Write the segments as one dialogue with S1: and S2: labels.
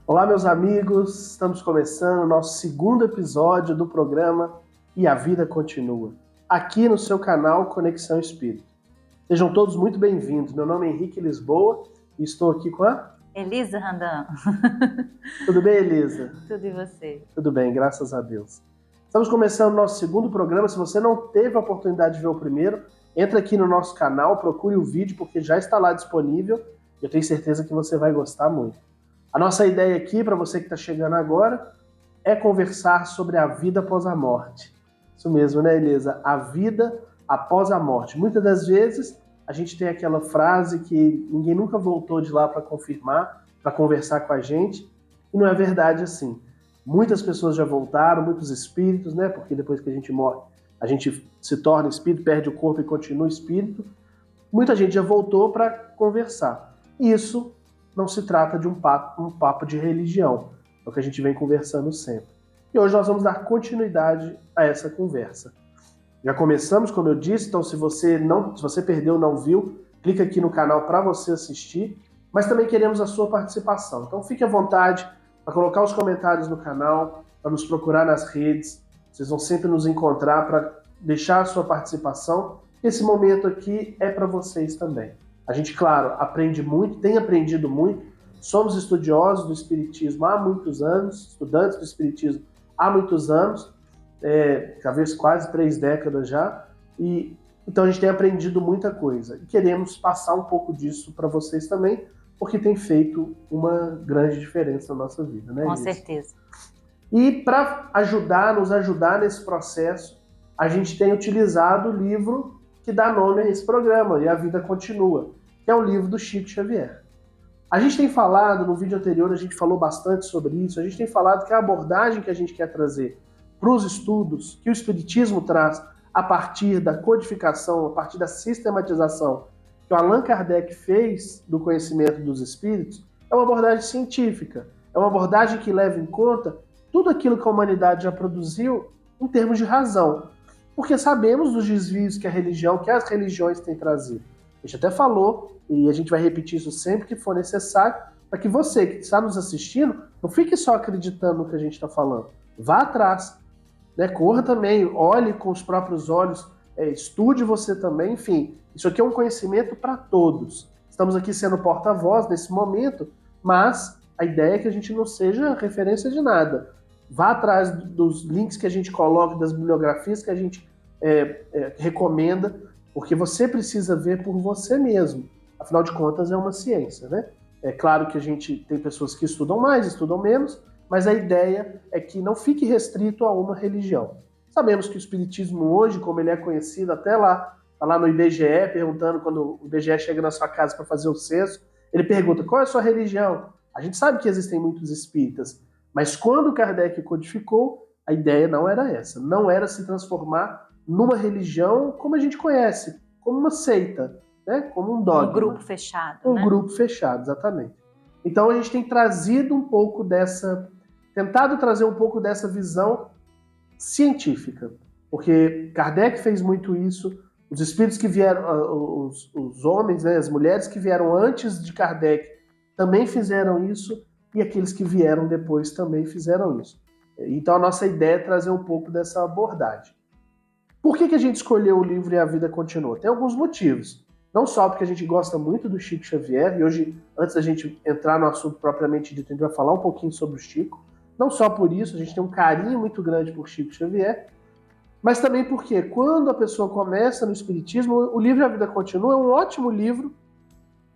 S1: Olá, meus amigos, estamos começando o nosso segundo episódio do programa E a Vida Continua, aqui no seu canal Conexão Espírito. Sejam todos muito bem-vindos. Meu nome é Henrique Lisboa e estou aqui com a...
S2: Elisa Randan.
S1: Tudo bem, Elisa?
S2: Tudo e você?
S1: Tudo bem, graças a Deus. Estamos começando o nosso segundo programa. Se você não teve a oportunidade de ver o primeiro, entra aqui no nosso canal, procure o vídeo, porque já está lá disponível. Eu tenho certeza que você vai gostar muito. A nossa ideia aqui, para você que está chegando agora, é conversar sobre a vida após a morte. Isso mesmo, né, Elisa? A vida após a morte. Muitas das vezes, a gente tem aquela frase que ninguém nunca voltou de lá para confirmar, para conversar com a gente, e não é verdade assim. Muitas pessoas já voltaram, muitos espíritos, né? Porque depois que a gente morre, a gente se torna espírito, perde o corpo e continua espírito. Muita gente já voltou para conversar. Isso não se trata de um papo de religião, é o que a gente vem conversando sempre. E hoje nós vamos dar continuidade a essa conversa. Já começamos, como eu disse, então se você perdeu, não viu, clica aqui no canal para você assistir, mas também queremos a sua participação. Então fique à vontade para colocar os comentários no canal, para nos procurar nas redes, vocês vão sempre nos encontrar para deixar a sua participação. Esse momento aqui é para vocês também. A gente, claro, aprende muito, tem aprendido muito, somos estudiosos do Espiritismo há muitos anos, estudantes do Espiritismo há muitos anos, talvez quase 3 décadas já, e então a gente tem aprendido muita coisa. E queremos passar um pouco disso para vocês também, porque tem feito uma grande diferença na nossa vida, né?
S2: Com certeza.
S1: E para nos ajudar nesse processo, a gente tem utilizado o livro que dá nome a esse programa, E a Vida Continua, que é o livro do Chico Xavier. A gente tem falado, no vídeo anterior a gente falou bastante sobre isso, a gente tem falado que a abordagem que a gente quer trazer para os estudos, que o Espiritismo traz a partir da codificação, a partir da sistematização que o Allan Kardec fez do conhecimento dos espíritos, é uma abordagem científica, é uma abordagem que leva em conta tudo aquilo que a humanidade já produziu em termos de razão, porque sabemos dos desvios que as religiões têm trazido. A gente até falou, e a gente vai repetir isso sempre que for necessário, para que você que está nos assistindo não fique só acreditando no que a gente está falando. Vá atrás, né? Corra também, olhe com os próprios olhos, estude você também, enfim. Isso aqui é um conhecimento para todos. Estamos aqui sendo porta-voz nesse momento, mas a ideia é que a gente não seja referência de nada. Vá atrás dos links que a gente coloca, das bibliografias que a gente recomenda, porque você precisa ver por você mesmo. Afinal de contas, é uma ciência, né? É claro que a gente tem pessoas que estudam mais, estudam menos, mas a ideia é que não fique restrito a uma religião. Sabemos que o Espiritismo hoje, como ele é conhecido, até lá, está lá no IBGE, perguntando, quando o IBGE chega na sua casa para fazer o censo, ele pergunta, qual é a sua religião? A gente sabe que existem muitos espíritas, mas quando Kardec codificou, a ideia não era essa, não era se transformar numa religião como a gente conhece, como uma seita, né? Como um dogma.
S2: Um grupo fechado,
S1: Um grupo fechado, exatamente. Então a gente tem trazido um pouco tentado trazer um pouco dessa visão científica, porque Kardec fez muito isso, os espíritos que vieram, os homens, né, as mulheres que vieram antes de Kardec também fizeram isso, e aqueles que vieram depois também fizeram isso. Então a nossa ideia é trazer um pouco dessa abordagem. Por que a gente escolheu o livro E a Vida Continua? Tem alguns motivos. Não só porque a gente gosta muito do Chico Xavier, e hoje, antes da gente entrar no assunto propriamente dito, a gente vai falar um pouquinho sobre o Chico. Não só por isso, a gente tem um carinho muito grande por Chico Xavier, mas também porque quando a pessoa começa no Espiritismo, o livro E a Vida Continua é um ótimo livro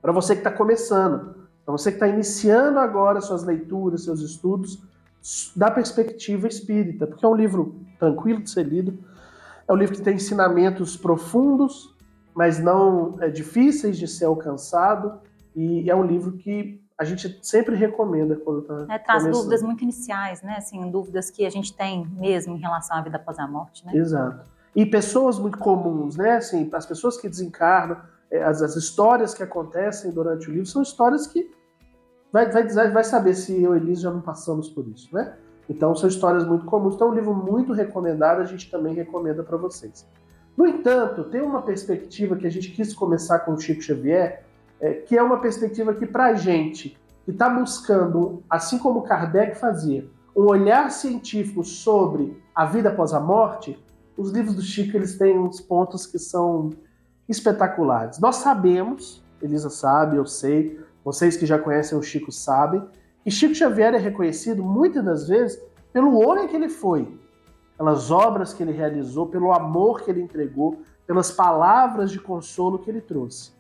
S1: para você que está começando, para você que está iniciando agora suas leituras, seus estudos, da perspectiva espírita, porque é um livro tranquilo de ser lido, é um livro que tem ensinamentos profundos, mas não difíceis de ser alcançado, e é um livro que a gente sempre recomenda quando está
S2: traz dúvidas muito iniciais, né? Assim, dúvidas que a gente tem mesmo em relação à vida após a morte, né?
S1: Exato. E pessoas muito comuns, né? Assim, as pessoas que desencarnam, as histórias que acontecem durante o livro são histórias que vai saber se eu e Elis já não passamos por isso, né? Então são histórias muito comuns. Então é um livro muito recomendado, a gente também recomenda para vocês. No entanto, tem uma perspectiva que a gente quis começar com o Chico Xavier, que é uma perspectiva que, para a gente, que está buscando, assim como Kardec fazia, um olhar científico sobre a vida após a morte, os livros do Chico eles têm uns pontos que são espetaculares. Nós sabemos, Elisa sabe, eu sei, vocês que já conhecem o Chico sabem, que Chico Xavier é reconhecido muitas das vezes pelo homem que ele foi, pelas obras que ele realizou, pelo amor que ele entregou, pelas palavras de consolo que ele trouxe.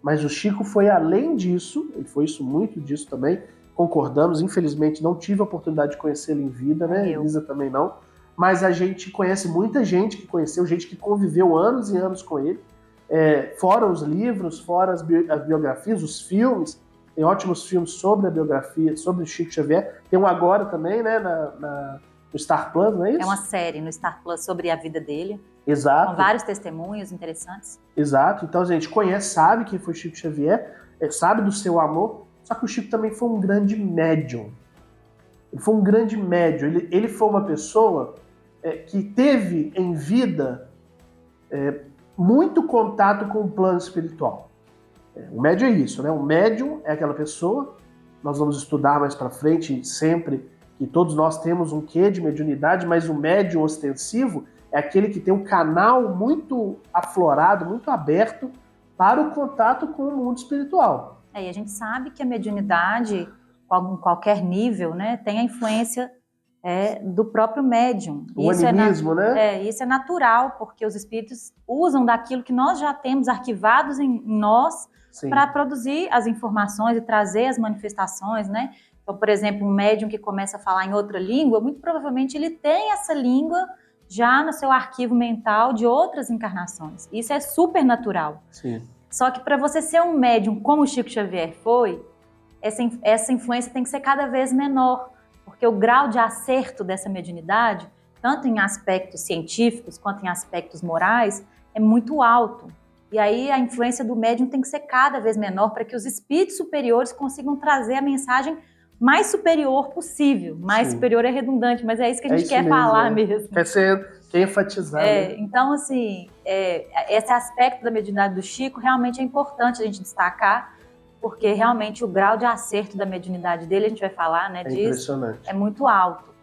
S1: Mas o Chico foi além disso, ele foi muito disso também, concordamos, infelizmente não tive a oportunidade de conhecê-lo em vida, né? Elisa também não, mas a gente conhece muita gente que conheceu, gente que conviveu anos e anos com ele, fora os livros, fora as biografias, os filmes, tem ótimos filmes sobre a biografia, sobre o Chico Xavier, tem um agora também, né, no Star Plus, não é isso?
S2: É uma série no Star Plus sobre a vida dele.
S1: Exato.
S2: Com vários testemunhos interessantes.
S1: Exato. Então a gente conhece, sabe quem foi Chico Xavier, sabe do seu amor, só que o Chico também foi um grande médium. Ele foi um grande médium. Ele foi uma pessoa que teve em vida muito contato com o plano espiritual. O médium é isso, né? O médium é aquela pessoa, nós vamos estudar mais para frente sempre, que todos nós temos um quê de mediunidade, mas o médium ostensivo é aquele que tem um canal muito aflorado, muito aberto para o contato com o mundo espiritual.
S2: E a gente sabe que a mediunidade, em qualquer nível, né, tem a influência do próprio médium.
S1: O animismo, né?
S2: Isso é natural, porque os espíritos usam daquilo que nós já temos arquivados em nós para produzir as informações e trazer as manifestações, né? Então, por exemplo, um médium que começa a falar em outra língua, muito provavelmente ele tem essa língua já no seu arquivo mental de outras encarnações. Isso é super natural.
S1: Sim.
S2: Só que para você ser um médium como o Chico Xavier foi, essa influência tem que ser cada vez menor, porque o grau de acerto dessa mediunidade, tanto em aspectos científicos quanto em aspectos morais, é muito alto. E aí a influência do médium tem que ser cada vez menor para que os espíritos superiores consigam trazer a mensagem mais superior possível. Mais superior é redundante, mas é isso que a gente quer falar mesmo.
S1: Quer enfatizar. Né?
S2: Então, assim, esse aspecto da mediunidade do Chico realmente é importante a gente destacar, porque realmente o grau de acerto da mediunidade dele, a gente vai falar, né, disso,
S1: impressionante.
S2: É muito alto.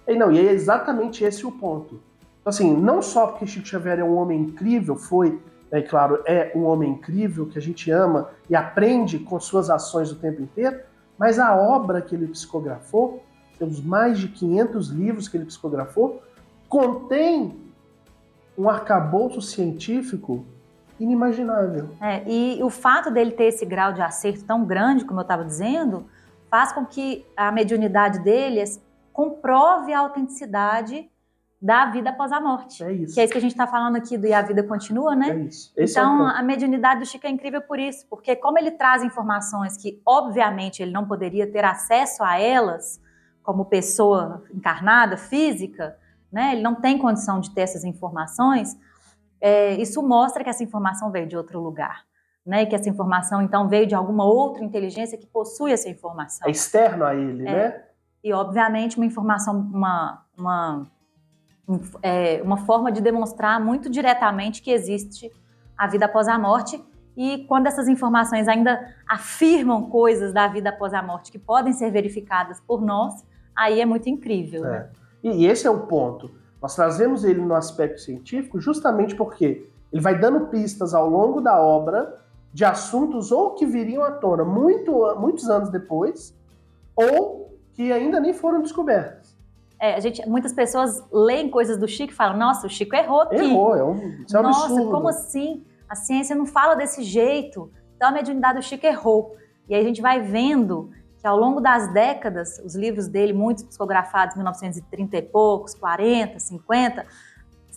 S1: E é exatamente esse o ponto. Então, assim, não só porque Chico Xavier é um homem incrível, claro, é um homem incrível que a gente ama e aprende com suas ações o tempo inteiro, mas a obra que ele psicografou, os mais de 500 livros que ele psicografou, contém um arcabouço científico inimaginável.
S2: E o fato dele ter esse grau de acerto tão grande, como eu estava dizendo, faz com que a mediunidade dele comprove a autenticidade da vida após a morte.
S1: É isso.
S2: Que é isso que a gente está falando aqui do E a Vida Continua, né?
S1: É isso.
S2: Então, a mediunidade do Chico é incrível por isso, porque como ele traz informações que, obviamente, ele não poderia ter acesso a elas, como pessoa encarnada, física, né? Ele não tem condição de ter essas informações, isso mostra que essa informação veio de outro lugar, né? E que essa informação, então, veio de alguma outra inteligência que possui essa informação.
S1: É externo a ele, né?
S2: E, obviamente, uma informação, uma forma de demonstrar muito diretamente que existe a vida após a morte, e quando essas informações ainda afirmam coisas da vida após a morte que podem ser verificadas por nós, aí é muito incrível. Né?
S1: E esse é o ponto. Nós trazemos ele no aspecto científico justamente porque ele vai dando pistas ao longo da obra de assuntos ou que viriam à tona muitos anos depois, ou que ainda nem foram descobertos.
S2: Muitas pessoas leem coisas do Chico e falam, nossa, o Chico errou aqui.
S1: Errou, isso é um
S2: nossa,
S1: absurdo.
S2: Como assim? A ciência não fala desse jeito. Então a mediunidade do Chico errou. E aí a gente vai vendo que ao longo das décadas, os livros dele, muitos psicografados em 1930 e poucos, 40, 50,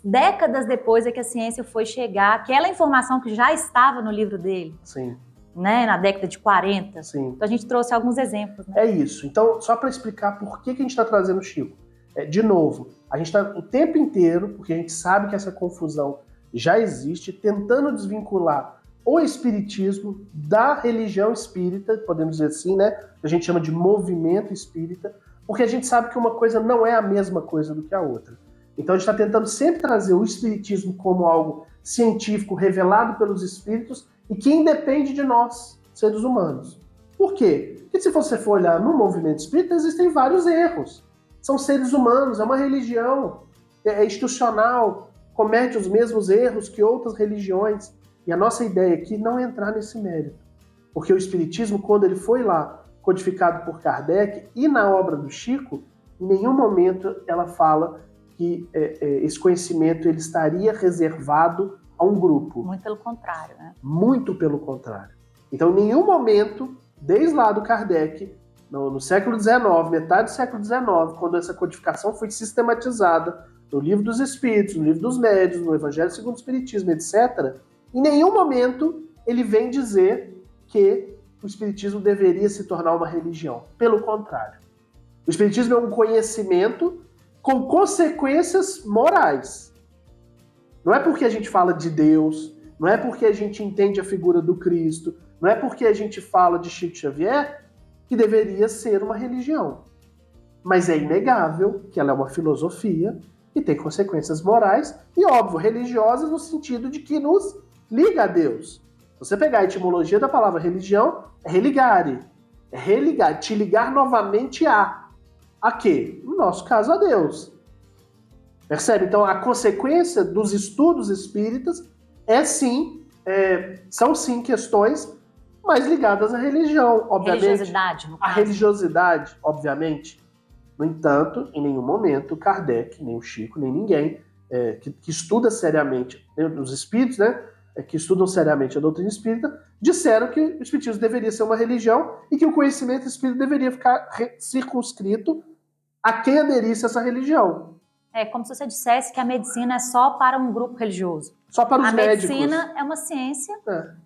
S2: décadas depois é que a ciência foi chegar, aquela informação que já estava no livro dele.
S1: Sim.
S2: Né, na década de 40.
S1: Sim.
S2: Então a gente trouxe alguns exemplos. Né?
S1: É isso. Então, só para explicar por que a gente está trazendo o Chico. De novo, a gente está o tempo inteiro, porque a gente sabe que essa confusão já existe, tentando desvincular o espiritismo da religião espírita, podemos dizer assim, né? Que a gente chama de movimento espírita, porque a gente sabe que uma coisa não é a mesma coisa do que a outra. Então a gente está tentando sempre trazer o espiritismo como algo científico revelado pelos espíritos e que independe de nós, seres humanos. Por quê? Porque se você for olhar no movimento espírita, existem vários erros. São seres humanos, é uma religião, é institucional, comete os mesmos erros que outras religiões. E a nossa ideia aqui não é entrar nesse mérito. Porque o Espiritismo, quando ele foi lá, codificado por Kardec, e na obra do Chico, em nenhum momento ela fala que esse conhecimento ele estaria reservado a um grupo.
S2: Muito pelo contrário, né?
S1: Muito pelo contrário. Então, em nenhum momento, desde lá do Kardec, no século XIX, metade do século XIX, quando essa codificação foi sistematizada no Livro dos Espíritos, no Livro dos Médiuns, no Evangelho segundo o Espiritismo, etc., em nenhum momento ele vem dizer que o Espiritismo deveria se tornar uma religião. Pelo contrário. O Espiritismo é um conhecimento com consequências morais. Não é porque a gente fala de Deus, não é porque a gente entende a figura do Cristo, não é porque a gente fala de Chico Xavier que deveria ser uma religião. Mas é inegável que ela é uma filosofia que tem consequências morais e, óbvio, religiosas no sentido de que nos liga a Deus. Se você pegar a etimologia da palavra religião, é religare. É religar, te ligar novamente a quê? No nosso caso, a Deus. Percebe? Então, a consequência dos estudos espíritas são sim questões mais ligadas à religião, obviamente.
S2: Religiosidade, no caso.
S1: A religiosidade, obviamente. No entanto, em nenhum momento, Kardec, nem o Chico, nem ninguém que estuda seriamente, os espíritos, né, que estudam seriamente a doutrina espírita, disseram que o espiritismo deveria ser uma religião e que o conhecimento espírita deveria ficar circunscrito a quem aderisse a essa religião.
S2: É como se você dissesse que a medicina é só para um grupo religioso.
S1: Só para os médicos.
S2: A medicina é uma ciência,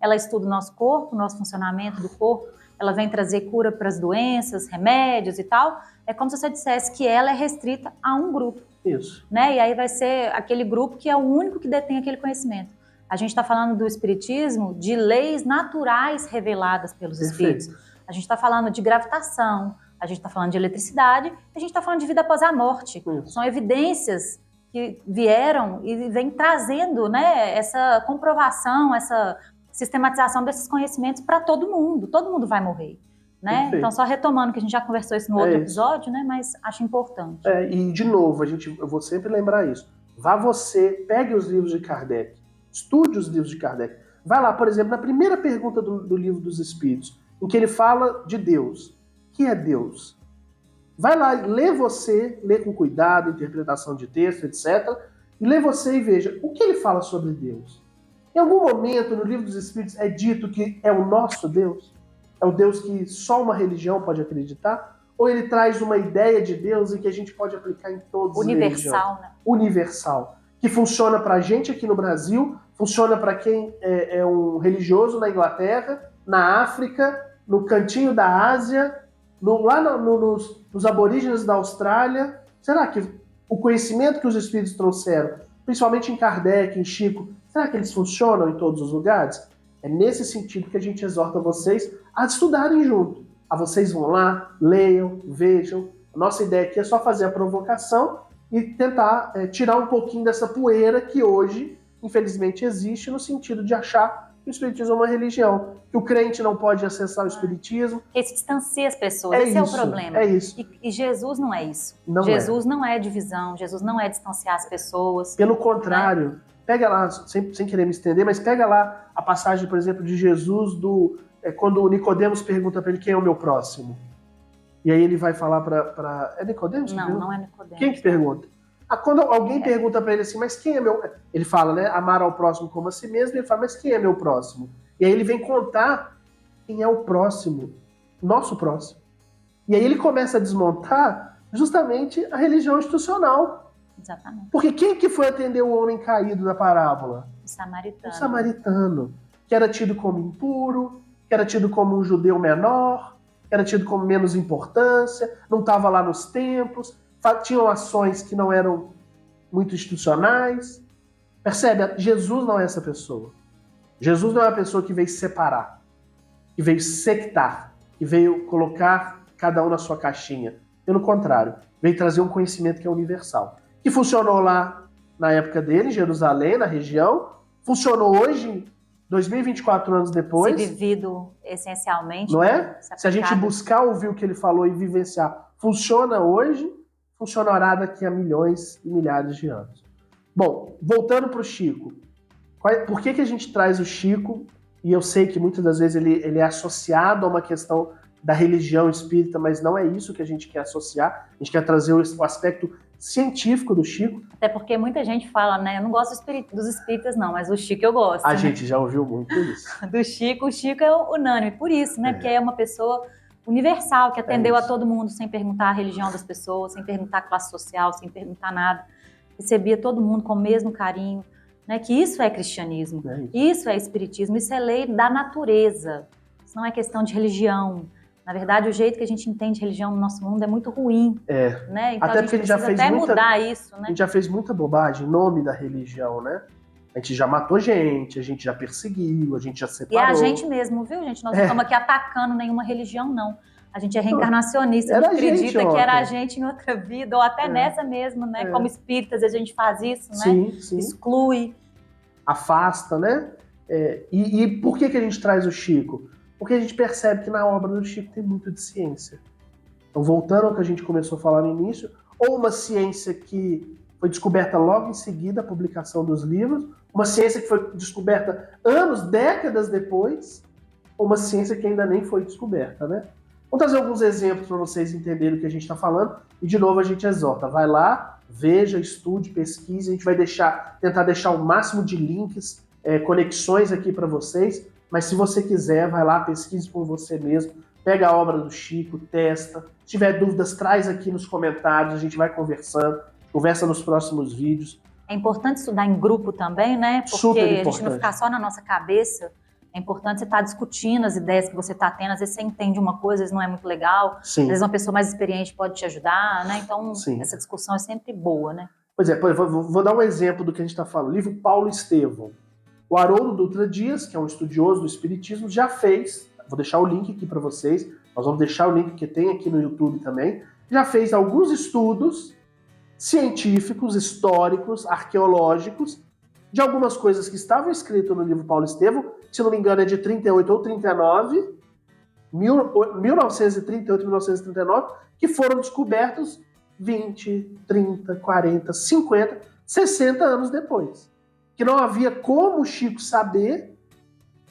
S2: ela estuda o nosso corpo, o nosso funcionamento do corpo, ela vem trazer cura para as doenças, remédios e tal. É como se você dissesse que ela é restrita a um grupo.
S1: Isso.
S2: Né? E aí vai ser aquele grupo que é o único que detém aquele conhecimento. A gente está falando do espiritismo, de leis naturais reveladas pelos espíritos. A gente está falando de gravitação, a gente está falando de eletricidade, a gente está falando de vida após a morte.
S1: Isso.
S2: São evidências que vieram e vêm trazendo, né, essa comprovação, essa sistematização desses conhecimentos para todo mundo vai morrer. Né? Então, só retomando que a gente já conversou isso no outro episódio, né, mas acho importante.
S1: E, de novo, eu vou sempre lembrar isso. Pegue os livros de Kardec, estude os livros de Kardec. Vai lá, por exemplo, na primeira pergunta do Livro dos Espíritos, em que ele fala de Deus. O que é Deus? Vai lá, lê com cuidado, interpretação de texto, etc. E lê você e veja o que ele fala sobre Deus. Em algum momento, no Livro dos Espíritos, é dito que é o nosso Deus? É o Deus que só uma religião pode acreditar? Ou ele traz uma ideia de Deus e que a gente pode aplicar em todas as religiões?
S2: Universal, né?
S1: Universal. Que funciona pra gente aqui no Brasil, funciona para quem é um religioso na Inglaterra, na África, no cantinho da Ásia, nos aborígenes da Austrália. Será que o conhecimento que os espíritos trouxeram, principalmente em Kardec, em Chico, será que eles funcionam em todos os lugares? É nesse sentido que a gente exorta vocês a estudarem junto. Vocês vão lá, leiam, vejam. A nossa ideia aqui é só fazer a provocação e tentar tirar um pouquinho dessa poeira que hoje, infelizmente, existe no sentido de achar que o espiritismo é uma religião, que o crente não pode acessar o espiritismo.
S2: Que se distancia as pessoas, esse é o problema.
S1: É isso.
S2: E Jesus não é isso.
S1: Não
S2: Jesus não é divisão, Jesus não é distanciar as pessoas.
S1: Pelo contrário, pega lá, sem querer me estender, mas pega lá a passagem, por exemplo, de Jesus, quando o Nicodemos pergunta para ele quem é o meu próximo. E aí ele vai falar para... É Nicodemos?
S2: Não é Nicodemos.
S1: Quem que pergunta? Quando alguém pergunta para ele assim, mas quem é meu... Ele fala, né? Amar ao próximo como a si mesmo. E ele fala, mas quem é meu próximo? E aí ele vem contar quem é o próximo. Nosso próximo. E aí ele começa a desmontar justamente a religião institucional.
S2: Exatamente.
S1: Porque quem que foi atender o homem caído na parábola?
S2: O samaritano.
S1: O samaritano. Que era tido como impuro, que era tido como um judeu menor, que era tido como menos importância, não estava lá nos templos, tinham ações que não eram muito institucionais. Percebe? Jesus não é essa pessoa. Jesus não é a pessoa que veio separar, que veio sectar, que veio colocar cada um na sua caixinha. Pelo contrário, veio trazer um conhecimento que é universal. Que funcionou lá na época dele, em Jerusalém, na região, funcionou hoje 2024 anos
S2: Se
S1: depois,
S2: vivido essencialmente,
S1: não
S2: né?
S1: é? Se a gente buscar ouvir o que ele falou e vivenciar, funciona hoje, funcionará daqui a milhões e milhares de anos. Bom, voltando para o Chico. Por que a gente traz o Chico? E eu sei que muitas das vezes ele é associado a uma questão da religião espírita, mas não é isso que a gente quer associar. A gente quer trazer o aspecto científico do Chico.
S2: Até porque muita gente fala, né? Eu não gosto dos espíritas, não, mas o Chico eu gosto.
S1: A
S2: né?
S1: gente já ouviu muito isso.
S2: Do Chico, o Chico é unânime, por isso, né? Porque é uma pessoa universal, que atendeu a todo mundo sem perguntar a religião das pessoas, sem perguntar a classe social, sem perguntar nada. Recebia todo mundo com o mesmo carinho. Né, que isso é cristianismo, isso é espiritismo, isso é lei da natureza, isso não é questão de religião. Na verdade, o jeito que a gente entende religião no nosso mundo é muito ruim. Né? Então
S1: até
S2: a gente
S1: porque a gente já fez
S2: mudar isso. Né?
S1: A gente já fez muita bobagem em nome da religião, né? A gente já matou gente, a gente já perseguiu, a gente já separou.
S2: E é a gente mesmo, viu, gente? Nós não estamos aqui atacando nenhuma religião, não. A gente é reencarnacionista, a gente acredita que era a gente em outra vida, ou até nessa mesmo, né? Como espíritas, a gente faz isso, né?
S1: Sim.
S2: Exclui.
S1: Afasta, né? E por que a gente traz o Chico? Porque a gente percebe que na obra do Chico tem muito de ciência. Então, voltando ao que a gente começou a falar no início, ou uma ciência que foi descoberta logo em seguida a publicação dos livros, uma ciência que foi descoberta anos, décadas depois, ou uma ciência que ainda nem foi descoberta, né? Vamos trazer alguns exemplos para vocês entenderem o que a gente está falando. E, de novo, a gente exorta. Vai lá, veja, estude, pesquise. A gente vai tentar deixar o máximo de links, conexões aqui para vocês. Mas se você quiser, vai lá, pesquise por você mesmo. Pega a obra do Chico, testa. Se tiver dúvidas, traz aqui nos comentários. A gente vai conversando. Conversa nos próximos vídeos.
S2: É importante estudar em grupo também, né? Porque a gente não ficar só na nossa cabeça. É importante você estar discutindo as ideias que você está tendo. Às vezes você entende uma coisa, às vezes não é muito legal.
S1: Sim.
S2: Às vezes uma pessoa mais experiente pode te ajudar, né? Então,
S1: Sim.
S2: Essa discussão é sempre boa, né?
S1: Pois é, vou dar um exemplo do que a gente está falando. O livro Paulo Estevão. O Haroldo Dutra Dias, que é um estudioso do espiritismo, já fez, vou deixar o link aqui para vocês, nós vamos deixar o link que tem aqui no YouTube também, já fez alguns estudos científicos, históricos, arqueológicos, de algumas coisas que estavam escritas no livro Paulo Estevão, se não me engano é de 38 ou 39, 1938 e 1939, que foram descobertos 20, 30, 40, 50, 60 anos depois. Que não havia como o Chico saber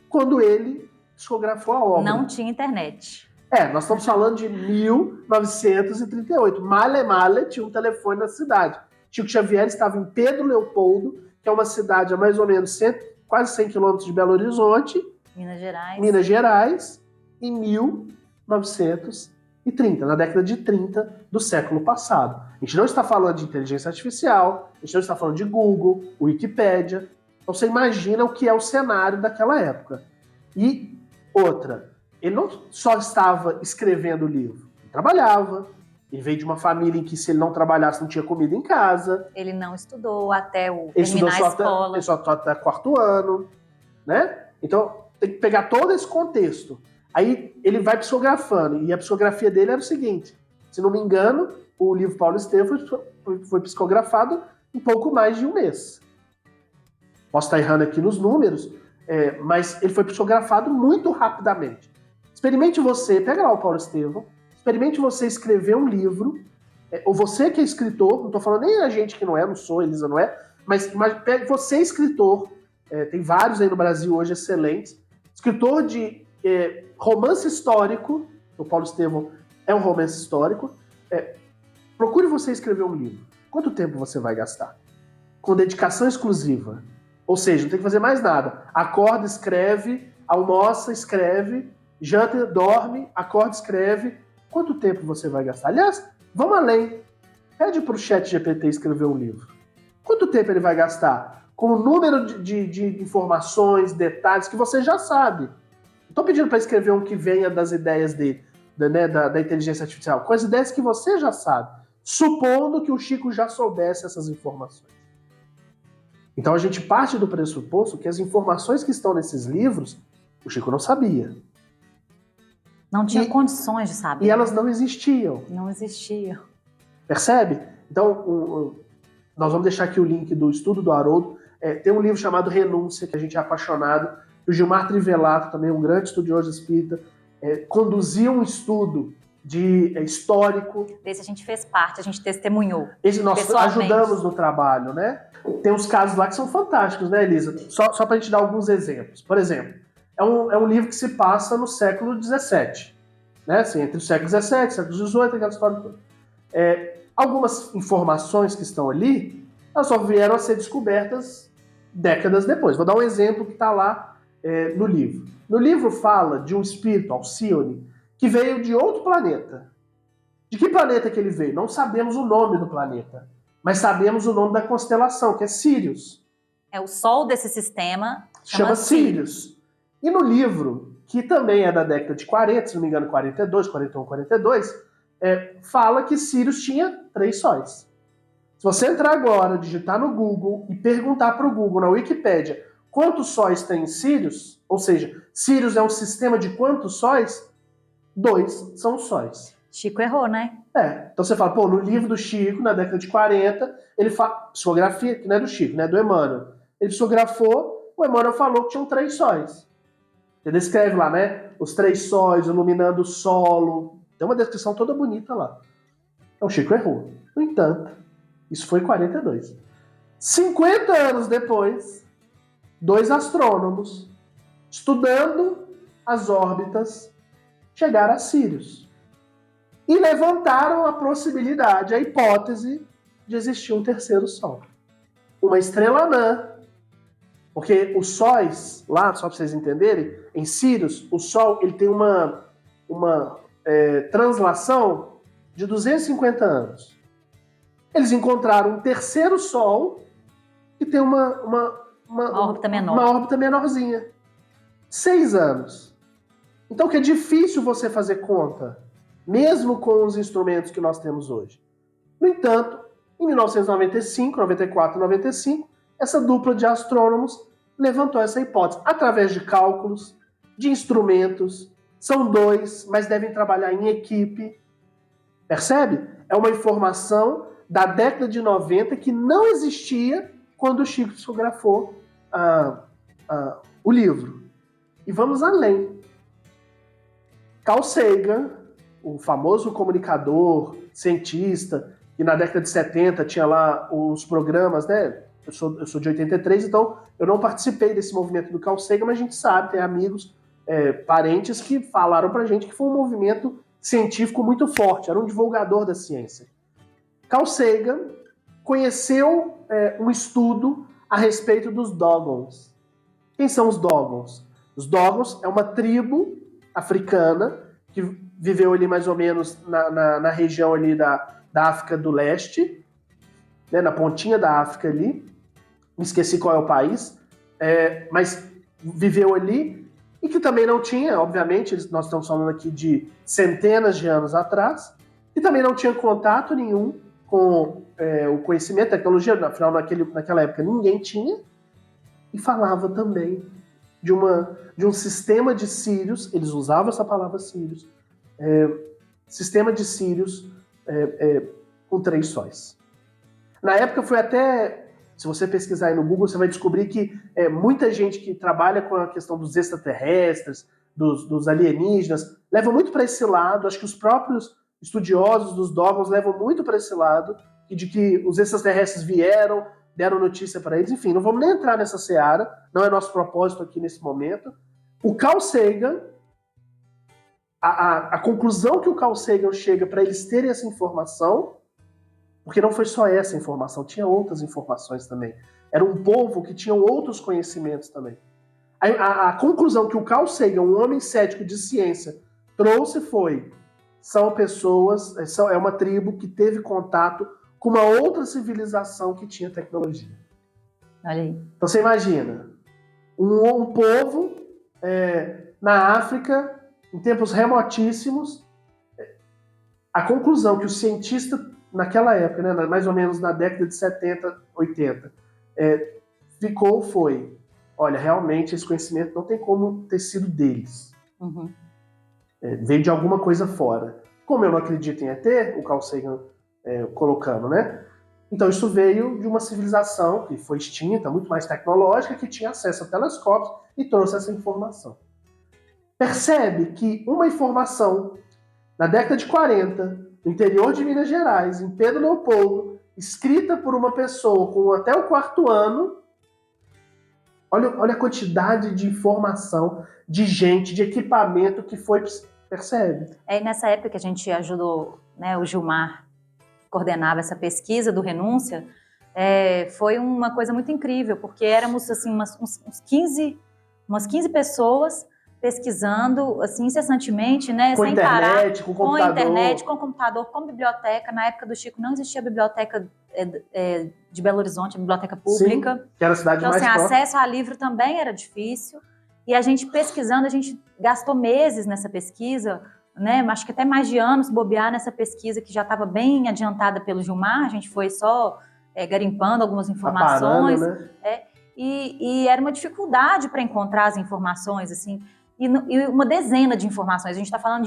S1: quando ele psicografou a obra.
S2: Não tinha internet.
S1: Nós estamos falando de 1938. Male tinha um telefone na cidade. Chico Xavier estava em Pedro Leopoldo, que é uma cidade a mais ou menos quase 100 quilômetros de Belo Horizonte, Minas Gerais, em 1930, na década de 30 do século passado. A gente não está falando de inteligência artificial, a gente não está falando de Google, Wikipédia. Então você imagina o que é o cenário daquela época. E outra, ele não só estava escrevendo o livro, ele trabalhava, ele veio de uma família em que se ele não trabalhasse não tinha comida em casa.
S2: Ele não estudou até terminar a escola.
S1: Ele só até quarto ano, né? Então tem que pegar todo esse contexto. Aí ele vai psicografando, e a psicografia dele era o seguinte, se não me engano, o livro Paulo Estevão foi psicografado em pouco mais de um mês. Posso estar errando aqui nos números, mas ele foi psicografado muito rapidamente. Experimente você, pega lá o Paulo Estevão, experimente você escrever um livro, ou você que é escritor, não estou falando nem a gente que não é, não sou, Elisa não é, mas você escritor, tem vários aí no Brasil hoje excelentes, escritor de romance histórico, o Paulo Estevão é um romance histórico, procure você escrever um livro. Quanto tempo você vai gastar? Com dedicação exclusiva. Ou seja, não tem que fazer mais nada. Acorda, escreve, almoça, escreve, janta, dorme, acorda, escreve. Quanto tempo você vai gastar? Aliás, vamos além. Pede para o ChatGPT escrever um livro. Quanto tempo ele vai gastar? Com o número de informações, detalhes que você já sabe. Não estou pedindo para escrever um que venha das ideias dele, da inteligência artificial, com as ideias que você já sabe, supondo que o Chico já soubesse essas informações. Então a gente parte do pressuposto que as informações que estão nesses livros, o Chico não sabia.
S2: Não tinha condições de saber.
S1: E elas não existiam.
S2: Não existiam.
S1: Percebe? Então, nós vamos deixar aqui o link do estudo do Haroldo. Tem um livro chamado Renúncia, que a gente é apaixonado, O Gilmar Trivelato, também um grande estudioso espírita, conduziu um estudo histórico.
S2: Desse a gente fez parte, a gente testemunhou.
S1: Nós ajudamos no trabalho, né? Tem uns casos lá que são fantásticos, né, Elisa? Só para a gente dar alguns exemplos. Por exemplo, é um livro que se passa no século XVII, né? Assim, entre o século XVII e o século XVIII, aquela história toda. Algumas informações que estão ali, elas só vieram a ser descobertas décadas depois. Vou dar um exemplo que está lá no livro. No livro fala de um espírito, Alcione, que veio de outro planeta. De que planeta que ele veio? Não sabemos o nome do planeta, mas sabemos o nome da constelação, que é Sírius.
S2: O Sol desse sistema
S1: chama Sírius. E no livro, que também é da década de 40, se não me engano, 42, 41, 42, fala que Sírius tinha 3 sóis. Se você entrar agora, digitar no Google e perguntar para o Google, na Wikipédia, quantos sóis tem em Sírius, ou seja, Sírius é um sistema de quantos sóis? 2 são sóis.
S2: Chico errou, né?
S1: Então você fala, no livro do Chico, na década de 40, ele fala, psicografia, que não é do Chico, né, do Emmanuel. Ele psicografou, o Emmanuel falou que tinham 3 sóis. Ele descreve lá, né, os 3 sóis iluminando o solo. Tem uma descrição toda bonita lá. Então o Chico errou. No entanto, isso foi em 42. 50 anos depois, 2 astrônomos, estudando as órbitas, chegaram a Sírius. E levantaram a possibilidade, a hipótese de existir um terceiro Sol. Uma estrela anã. Porque os sóis, lá, só para vocês entenderem, em Sírius, o Sol ele tem uma translação de 250 anos. Eles encontraram um terceiro Sol que tem uma
S2: órbita menor.
S1: Uma órbita menorzinha. 6 anos. Então que é difícil você fazer conta, mesmo com os instrumentos que nós temos hoje. No entanto, em 1995, 94 e 95, essa dupla de astrônomos levantou essa hipótese através de cálculos, de instrumentos. São 2, mas devem trabalhar em equipe. Percebe? É uma informação da década de 90 que não existia quando o Chico psicografou o livro. E vamos além. Carl Sagan, o famoso comunicador, cientista, que na década de 70 tinha lá os programas, né? Eu sou de 83, então eu não participei desse movimento do Carl Sagan, mas a gente sabe, tem amigos, parentes que falaram pra gente que foi um movimento científico muito forte, era um divulgador da ciência. Carl Sagan conheceu um estudo a respeito dos Dogons. Quem são os Dogons? Os Dogons é uma tribo africana que viveu ali mais ou menos na região ali da África do Leste, né, na pontinha da África ali, me esqueci qual é o país, mas viveu ali e que também não tinha, obviamente, nós estamos falando aqui de centenas de anos atrás, e também não tinha contato nenhum com o conhecimento, a tecnologia, afinal naquela época ninguém tinha, e falava também de um sistema de Sírius, eles usavam essa palavra Sírius, sistema de Sírius com 3 sóis. Na época foi até, se você pesquisar aí no Google, você vai descobrir que muita gente que trabalha com a questão dos extraterrestres, dos alienígenas, leva muito para esse lado. Acho que os próprios estudiosos dos dogmas levam muito para esse lado, de que os extraterrestres vieram, deram notícia para eles. Enfim, não vamos nem entrar nessa seara, não é nosso propósito aqui nesse momento. O Carl Sagan, a conclusão que o Carl Sagan chega para eles terem essa informação, porque não foi só essa informação, tinha outras informações também. Era um povo que tinha outros conhecimentos também. A conclusão que o Carl Sagan, um homem cético de ciência, trouxe foi: são pessoas, é uma tribo que teve contato com uma outra civilização que tinha tecnologia.
S2: Olha aí.
S1: Então você imagina, um povo na África, em tempos remotíssimos, a conclusão que o cientista naquela época, né, mais ou menos na década de 70, 80, foi: olha, realmente esse conhecimento não tem como ter sido deles.
S2: Uhum.
S1: Veio de alguma coisa fora. Como eu não acredito em ET, o Carl Sagan colocando, né? Então isso veio de uma civilização que foi extinta, muito mais tecnológica, que tinha acesso a telescópios e trouxe essa informação. Percebe que uma informação na década de 40, no interior de Minas Gerais, em Pedro Leopoldo, escrita por uma pessoa com até o 4º ano, olha a quantidade de informação, de gente, de equipamento que foi, percebe?
S2: É nessa época que a gente ajudou, né, o Gilmar coordenava essa pesquisa do Renúncia, foi uma coisa muito incrível, porque éramos assim, umas 15 pessoas pesquisando assim, incessantemente, né, sem parar,
S1: Com computador.
S2: Com internet, com computador, com biblioteca. Na época do Chico não existia biblioteca de Belo Horizonte, a biblioteca pública.
S1: Sim, que era a cidade
S2: então,
S1: mais
S2: assim,
S1: próxima.
S2: acesso a livro também era difícil. E a gente pesquisando, a gente gastou meses nessa pesquisa, né? Acho que até mais de anos bobear nessa pesquisa que já estava bem adiantada pelo Gilmar. A gente foi só garimpando algumas informações.
S1: Aparando, né?
S2: E era uma dificuldade para encontrar as informações, assim. E uma dezena de informações. A gente está falando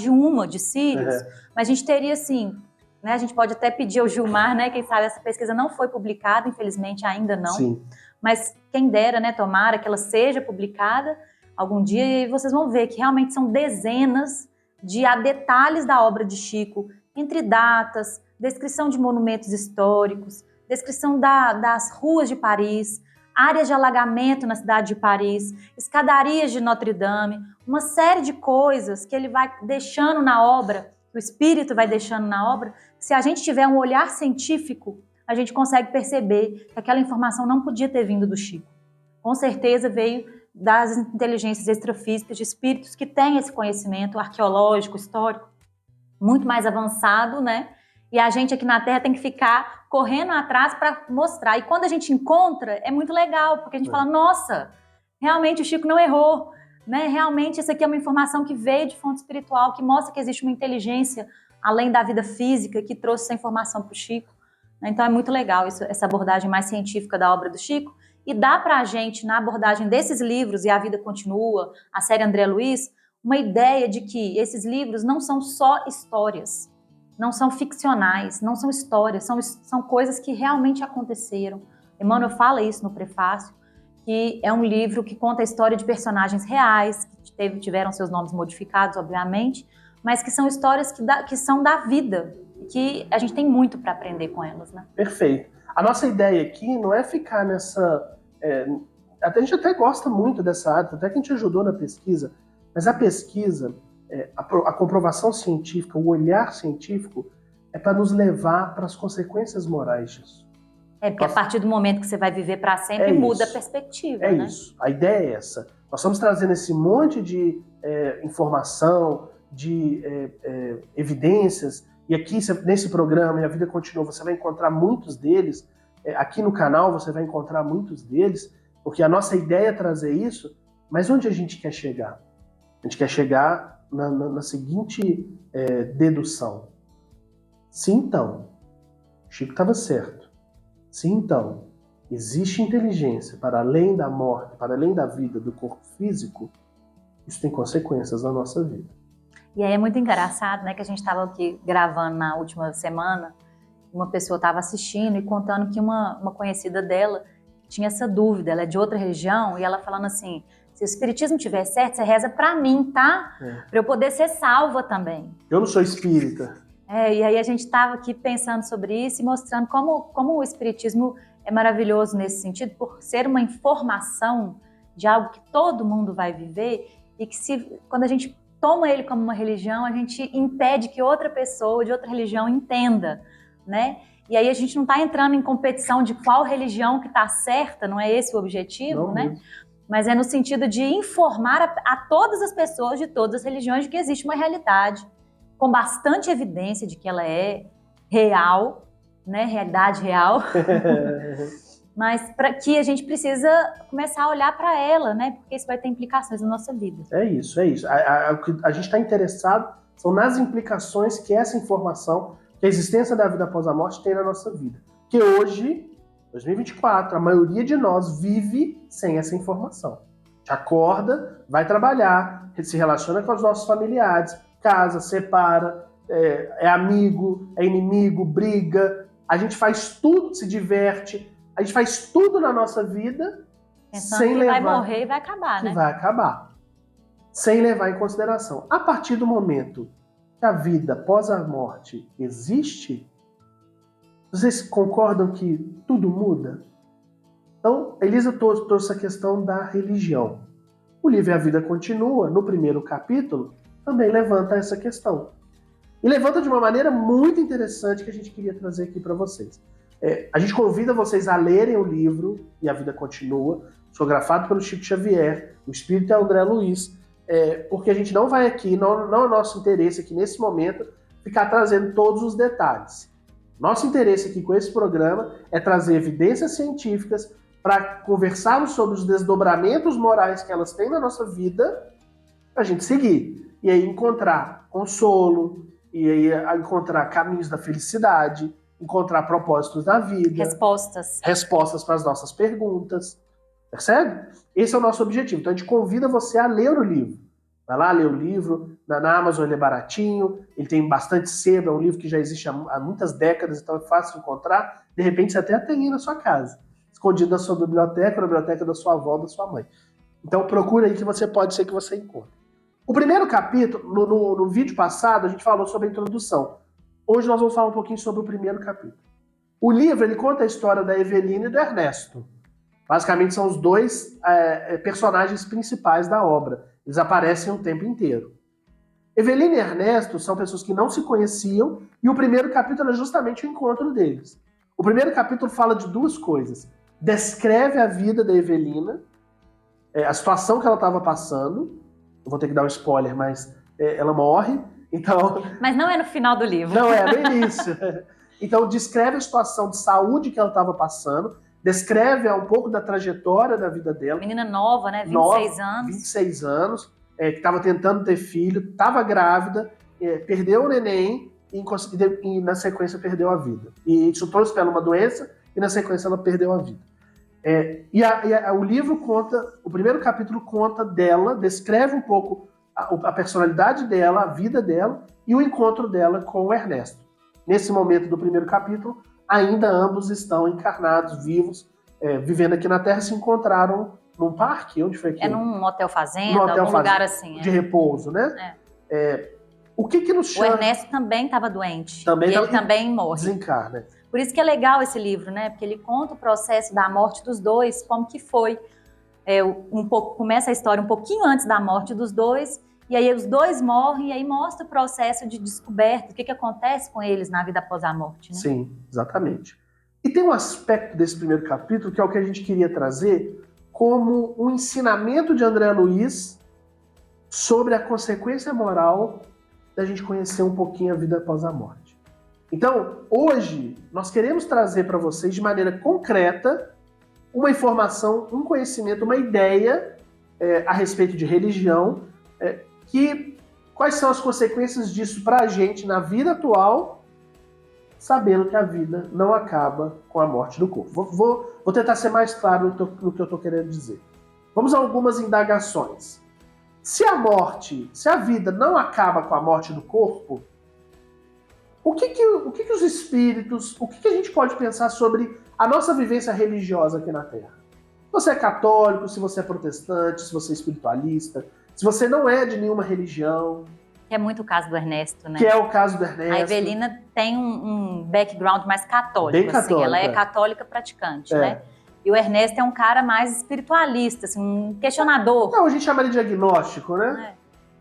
S2: de Sírios, mas a gente teria, assim, né? A gente pode até pedir ao Gilmar, né? Quem sabe essa pesquisa não foi publicada, infelizmente ainda não.
S1: Sim.
S2: Mas quem dera, né? Tomara que ela seja publicada algum dia, e vocês vão ver que realmente são dezenas de detalhes da obra de Chico, entre datas, descrição de monumentos históricos, descrição das ruas de Paris, áreas de alagamento na cidade de Paris, escadarias de Notre Dame, uma série de coisas que ele vai deixando na obra, que o espírito vai deixando na obra. Se a gente tiver um olhar científico, a gente consegue perceber que aquela informação não podia ter vindo do Chico. Com certeza veio das inteligências extrafísicas, de espíritos que têm esse conhecimento arqueológico, histórico, muito mais avançado, né? E a gente aqui na Terra tem que ficar correndo atrás para mostrar. E quando a gente encontra, é muito legal, porque a gente fala, nossa, realmente o Chico não errou, né? Realmente isso aqui é uma informação que veio de fonte espiritual, que mostra que existe uma inteligência além da vida física que trouxe essa informação para o Chico. Então é muito legal essa abordagem mais científica da obra do Chico. E dá para a gente, na abordagem desses livros, E a Vida Continua, a série André Luiz, uma ideia de que esses livros não são só histórias, não são ficcionais, não são histórias, são coisas que realmente aconteceram. Emmanuel fala isso no prefácio, que é um livro que conta a história de personagens reais, que tiveram seus nomes modificados, obviamente, mas que são histórias que são da vida, e que a gente tem muito para aprender com elas, né?
S1: Perfeito. A nossa ideia aqui não é ficar nessa... a gente até gosta muito dessa área, até que a gente ajudou na pesquisa, mas a pesquisa, a comprovação científica, o olhar científico, é para nos levar para as consequências morais disso.
S2: Porque a partir do momento que você vai viver para sempre, muda a perspectiva, né?
S1: Isso. A ideia é essa. Nós estamos trazendo esse monte de informação, de evidências, e aqui, nesse programa, E a Vida Continua, você vai encontrar muitos deles. Aqui no canal você vai encontrar muitos deles, porque a nossa ideia é trazer isso, mas onde a gente quer chegar? A gente quer chegar na seguinte dedução. Se então, Chico estava certo, se então existe inteligência para além da morte, para além da vida do corpo físico, isso tem consequências na nossa vida.
S2: E aí é muito engraçado, né, que a gente estava aqui gravando na última semana, uma pessoa estava assistindo e contando que uma conhecida dela tinha essa dúvida, ela é de outra religião, e ela falando assim, se o espiritismo tiver certo, você reza pra mim, tá? Pra eu poder ser salva também.
S1: Eu não sou espírita.
S2: E aí a gente estava aqui pensando sobre isso e mostrando como o espiritismo é maravilhoso nesse sentido, por ser uma informação de algo que todo mundo vai viver, e que quando a gente toma ele como uma religião, a gente impede que outra pessoa de outra religião entenda, né? E aí a gente não está entrando em competição de qual religião que está certa, não é esse o objetivo,
S1: não,
S2: né? Mas é no sentido de informar a todas as pessoas de todas as religiões de que existe uma realidade, com bastante evidência de que ela é real, né? Realidade real. Mas para que a gente precisa começar a olhar para ela, né? Porque isso vai ter implicações na nossa vida.
S1: É isso. O que a gente está interessado são nas implicações que essa informação, que a existência da vida após a morte tem na nossa vida. Que hoje, 2024, a maioria de nós vive sem essa informação. A gente acorda, vai trabalhar, se relaciona com os nossos familiares, casa, separa, é amigo, é inimigo, briga, a gente faz tudo, se diverte, a gente faz tudo na nossa vida
S2: Pensando
S1: sem
S2: que
S1: levar...
S2: vai morrer e vai acabar,
S1: que
S2: né?
S1: vai acabar. Sem levar em consideração. A partir do momento que a vida após a morte existe, vocês concordam que tudo muda? Então, Elisa trouxe a questão da religião. O livro E a Vida Continua, no primeiro capítulo, também levanta essa questão. E levanta de uma maneira muito interessante que a gente queria trazer aqui para vocês. A gente convida vocês a lerem o livro E a Vida Continua, psicografado pelo Chico Xavier, o espírito é André Luiz, porque a gente não vai aqui, não é nosso interesse aqui nesse momento, ficar trazendo todos os detalhes. Nosso interesse aqui com esse programa é trazer evidências científicas para conversarmos sobre os desdobramentos morais que elas têm na nossa vida, para a gente seguir. E aí encontrar consolo, e aí encontrar caminhos da felicidade, encontrar propósitos da vida. Respostas para as nossas perguntas. Percebe? Esse é o nosso objetivo. Então a gente convida você a ler o livro. Vai lá ler o livro, na Amazon ele é baratinho, ele tem bastante sebo, é um livro que já existe há muitas décadas, então é fácil de encontrar. De repente você até tem aí na sua casa, escondido na sua biblioteca, na biblioteca da sua avó, da sua mãe. Então procura aí que pode ser que você encontre. O primeiro capítulo, no vídeo passado, a gente falou sobre a introdução. Hoje nós vamos falar um pouquinho sobre o primeiro capítulo. O livro ele conta a história da Evelina e do Ernesto. Basicamente são os dois personagens principais da obra. Eles aparecem o tempo inteiro. Evelina e Ernesto são pessoas que não se conheciam e o primeiro capítulo é justamente o encontro deles. O primeiro capítulo fala de duas coisas. Descreve a vida da Evelina, a situação que ela estava passando. Eu vou ter que dar um spoiler, mas ela morre. Então...
S2: Mas não é no final do livro.
S1: Não, é no início. Então descreve a situação de saúde que ela estava passando, descreve um pouco da trajetória da vida dela.
S2: Menina nova, né? 26 anos.
S1: 26 anos, que estava tentando ter filho, estava grávida, perdeu o neném e na sequência perdeu a vida. E isso trouxe para ela uma doença e na sequência ela perdeu a vida. O livro conta, o primeiro capítulo conta dela, descreve um pouco a personalidade dela, a vida dela e o encontro dela com o Ernesto. Nesse momento do primeiro capítulo, ainda ambos estão encarnados, vivos, vivendo aqui na Terra, se encontraram num parque, onde foi aqui?
S2: Num hotel fazenda, algum lugar assim.
S1: De repouso, né? O que nos chama...
S2: O Ernesto também estava doente.
S1: Ele
S2: também morre.
S1: Desencarna.
S2: Por isso que é legal esse livro, né? Porque ele conta o processo da morte dos dois, como que foi. Começa a história um pouquinho antes da morte dos dois, e aí os dois morrem, e aí mostra o processo de descoberta, o que acontece com eles na vida após a morte, né?
S1: Sim, exatamente. E tem um aspecto desse primeiro capítulo que é o que a gente queria trazer como um ensinamento de André Luiz sobre a consequência moral da gente conhecer um pouquinho a vida após a morte. Então, hoje, nós queremos trazer para vocês de maneira concreta uma informação, um conhecimento, uma ideia a respeito de religião, quais são as consequências disso para a gente na vida atual, sabendo que a vida não acaba com a morte do corpo. Vou tentar ser mais claro no que eu estou querendo dizer. Vamos a algumas indagações. Se a vida não acaba com a morte do corpo, o que os espíritos, o que a gente pode pensar sobre a nossa vivência religiosa aqui na Terra? Se você é católico, se você é protestante, se você é espiritualista, se você não é de nenhuma religião.
S2: Que é muito o caso do Ernesto, né?
S1: Que é o caso do Ernesto.
S2: A Evelina tem um background mais católico,
S1: bem católico,
S2: assim. Ela é católica praticante, né? E o Ernesto é um cara mais espiritualista, assim, um questionador.
S1: Não, a gente chama ele de agnóstico, né?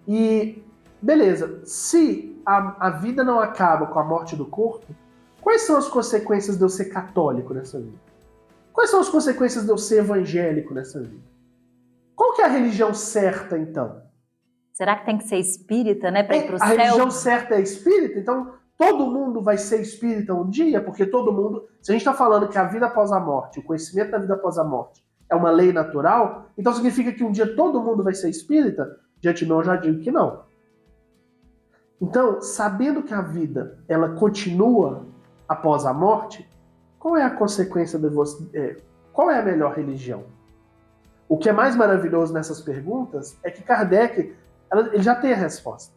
S1: E, beleza, se a vida não acaba com a morte do corpo, quais são as consequências de eu ser católico nessa vida? Quais são as consequências de eu ser evangélico nessa vida? Qual que é a religião certa, então?
S2: Será que tem que ser espírita, né, para ir pro céu?
S1: A religião certa é espírita? Então, todo mundo vai ser espírita um dia? Porque todo mundo... Se a gente está falando que a vida após a morte, o conhecimento da vida após a morte é uma lei natural, então significa que um dia todo mundo vai ser espírita? De antemão eu já digo que não. Então, sabendo que a vida ela continua após a morte, qual é a consequência de você? Qual é a melhor religião? O que é mais maravilhoso nessas perguntas é que Kardec ele já tem a resposta.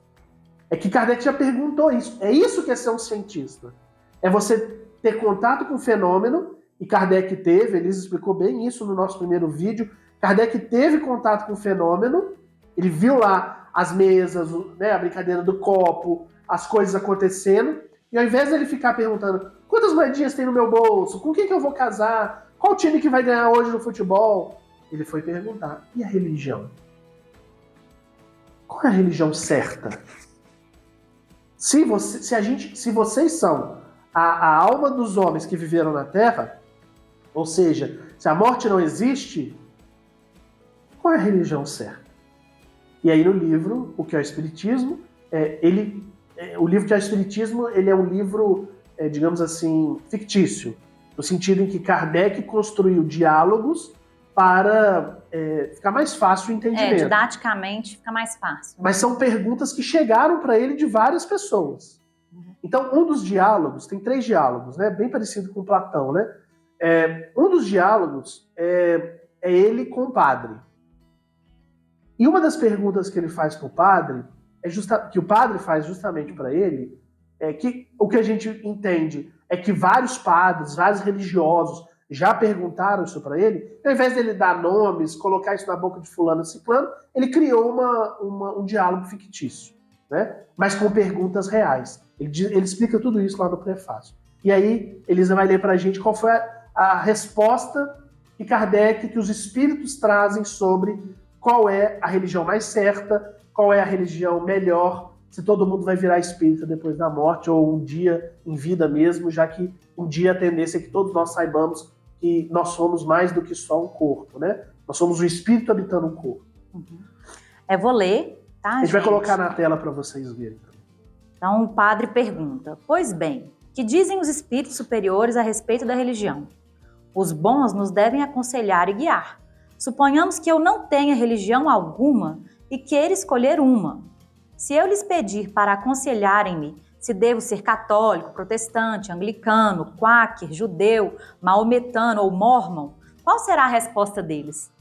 S1: É que Kardec já perguntou isso. É isso que é ser um cientista. É você ter contato com o fenômeno, e Kardec teve, Elisa explicou bem isso no nosso primeiro vídeo, Kardec teve contato com o fenômeno, ele viu lá as mesas, né, a brincadeira do copo, as coisas acontecendo, e ao invés dele ficar perguntando quantas moedinhas tem no meu bolso, com quem que eu vou casar, qual time que vai ganhar hoje no futebol, ele foi perguntar, e a religião? Qual é a religião certa? Se vocês são a alma dos homens que viveram na Terra, ou seja, se a morte não existe, qual é a religião certa? E aí no livro, o que é o Espiritismo, o livro que é o Espiritismo, ele é um livro, digamos assim, fictício, no sentido em que Kardec construiu diálogos para ficar mais fácil o entendimento.
S2: Didaticamente fica mais fácil.
S1: Mas são perguntas que chegaram para ele de várias pessoas. Então, um dos diálogos, tem 3 diálogos, né, bem parecido com Platão, né? Um dos diálogos é ele com o padre. E uma das perguntas que ele faz para o padre, que o padre faz justamente para ele, que o que a gente entende é que vários padres, vários religiosos já perguntaram isso para ele, ao invés dele dar nomes, colocar isso na boca de fulano e ciclano, ele criou um diálogo fictício, né? Mas com perguntas reais. Ele explica tudo isso lá no prefácio. E aí, Elisa vai ler para a gente qual foi a resposta que Kardec, que os espíritos trazem sobre qual é a religião mais certa, qual é a religião melhor, se todo mundo vai virar espírita depois da morte, ou um dia em vida mesmo, já que um dia a tendência é que todos nós saibamos que nós somos mais do que só um corpo, né? Nós somos um espírito habitando um corpo.
S2: Vou ler, tá,
S1: A gente vai colocar na tela para vocês verem.
S2: Então o padre pergunta, pois bem, que dizem os espíritos superiores a respeito da religião? Os bons nos devem aconselhar e guiar. Suponhamos que eu não tenha religião alguma e queira escolher uma. Se eu lhes pedir para aconselharem-me se devo ser católico, protestante, anglicano, quáquer, judeu, maometano ou mórmon, qual será a resposta deles?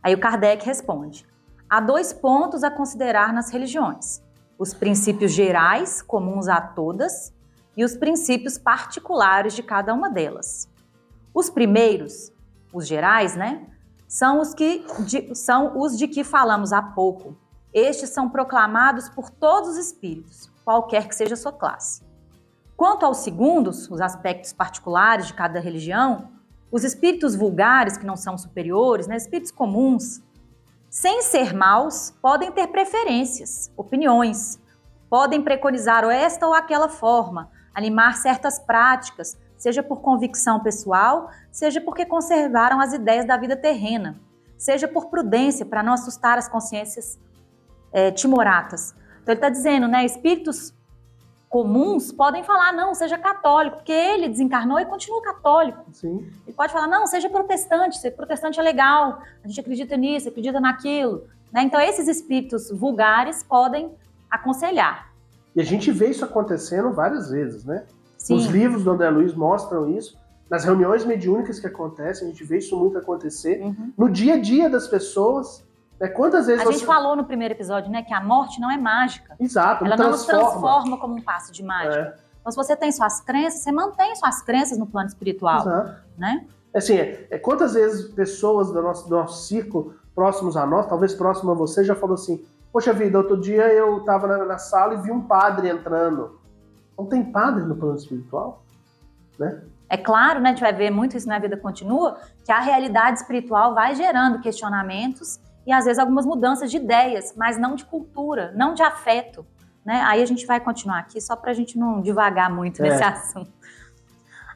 S2: Aí o Kardec responde, há 2 pontos a considerar nas religiões. Os princípios gerais, comuns a todas, e os princípios particulares de cada uma delas. Os primeiros, os gerais, né, são os de que falamos há pouco. Estes são proclamados por todos os espíritos, qualquer que seja a sua classe. Quanto aos segundos, os aspectos particulares de cada religião, os espíritos vulgares, que não são superiores, né, espíritos comuns, sem ser maus, podem ter preferências, opiniões, podem preconizar esta ou aquela forma, animar certas práticas, seja por convicção pessoal, seja porque conservaram as ideias da vida terrena, seja por prudência para não assustar as consciências timoratas. Então ele está dizendo, né, espíritos comuns podem falar, não, seja católico, porque ele desencarnou e continua católico.
S1: Sim.
S2: Ele pode falar, não, seja protestante, ser protestante é legal, a gente acredita nisso, acredita naquilo. Né? Então esses espíritos vulgares podem aconselhar.
S1: E a gente vê isso acontecendo várias vezes, né?
S2: Sim.
S1: Os livros do André Luiz mostram isso, nas reuniões mediúnicas que acontecem, a gente vê isso muito acontecer, no dia a dia das pessoas. Quantas vezes
S2: a gente falou no primeiro episódio, né, que a morte não é mágica.
S1: Exato,
S2: ela não nos transforma como um passe de mágica. Então, se você tem suas crenças, você mantém suas crenças no plano espiritual.
S1: Exato.
S2: Né?
S1: Assim, quantas vezes pessoas do nosso círculo, próximos a nós, talvez próximo a você, já falou assim, poxa vida, outro dia eu estava na sala e vi um padre entrando. Não tem padre no plano espiritual? Né?
S2: É claro, né, a gente vai ver muito isso na Vida Continua, que a realidade espiritual vai gerando questionamentos e às vezes algumas mudanças de ideias, mas não de cultura, não de afeto. Né? Aí a gente vai continuar aqui só para a gente não divagar muito nesse assunto.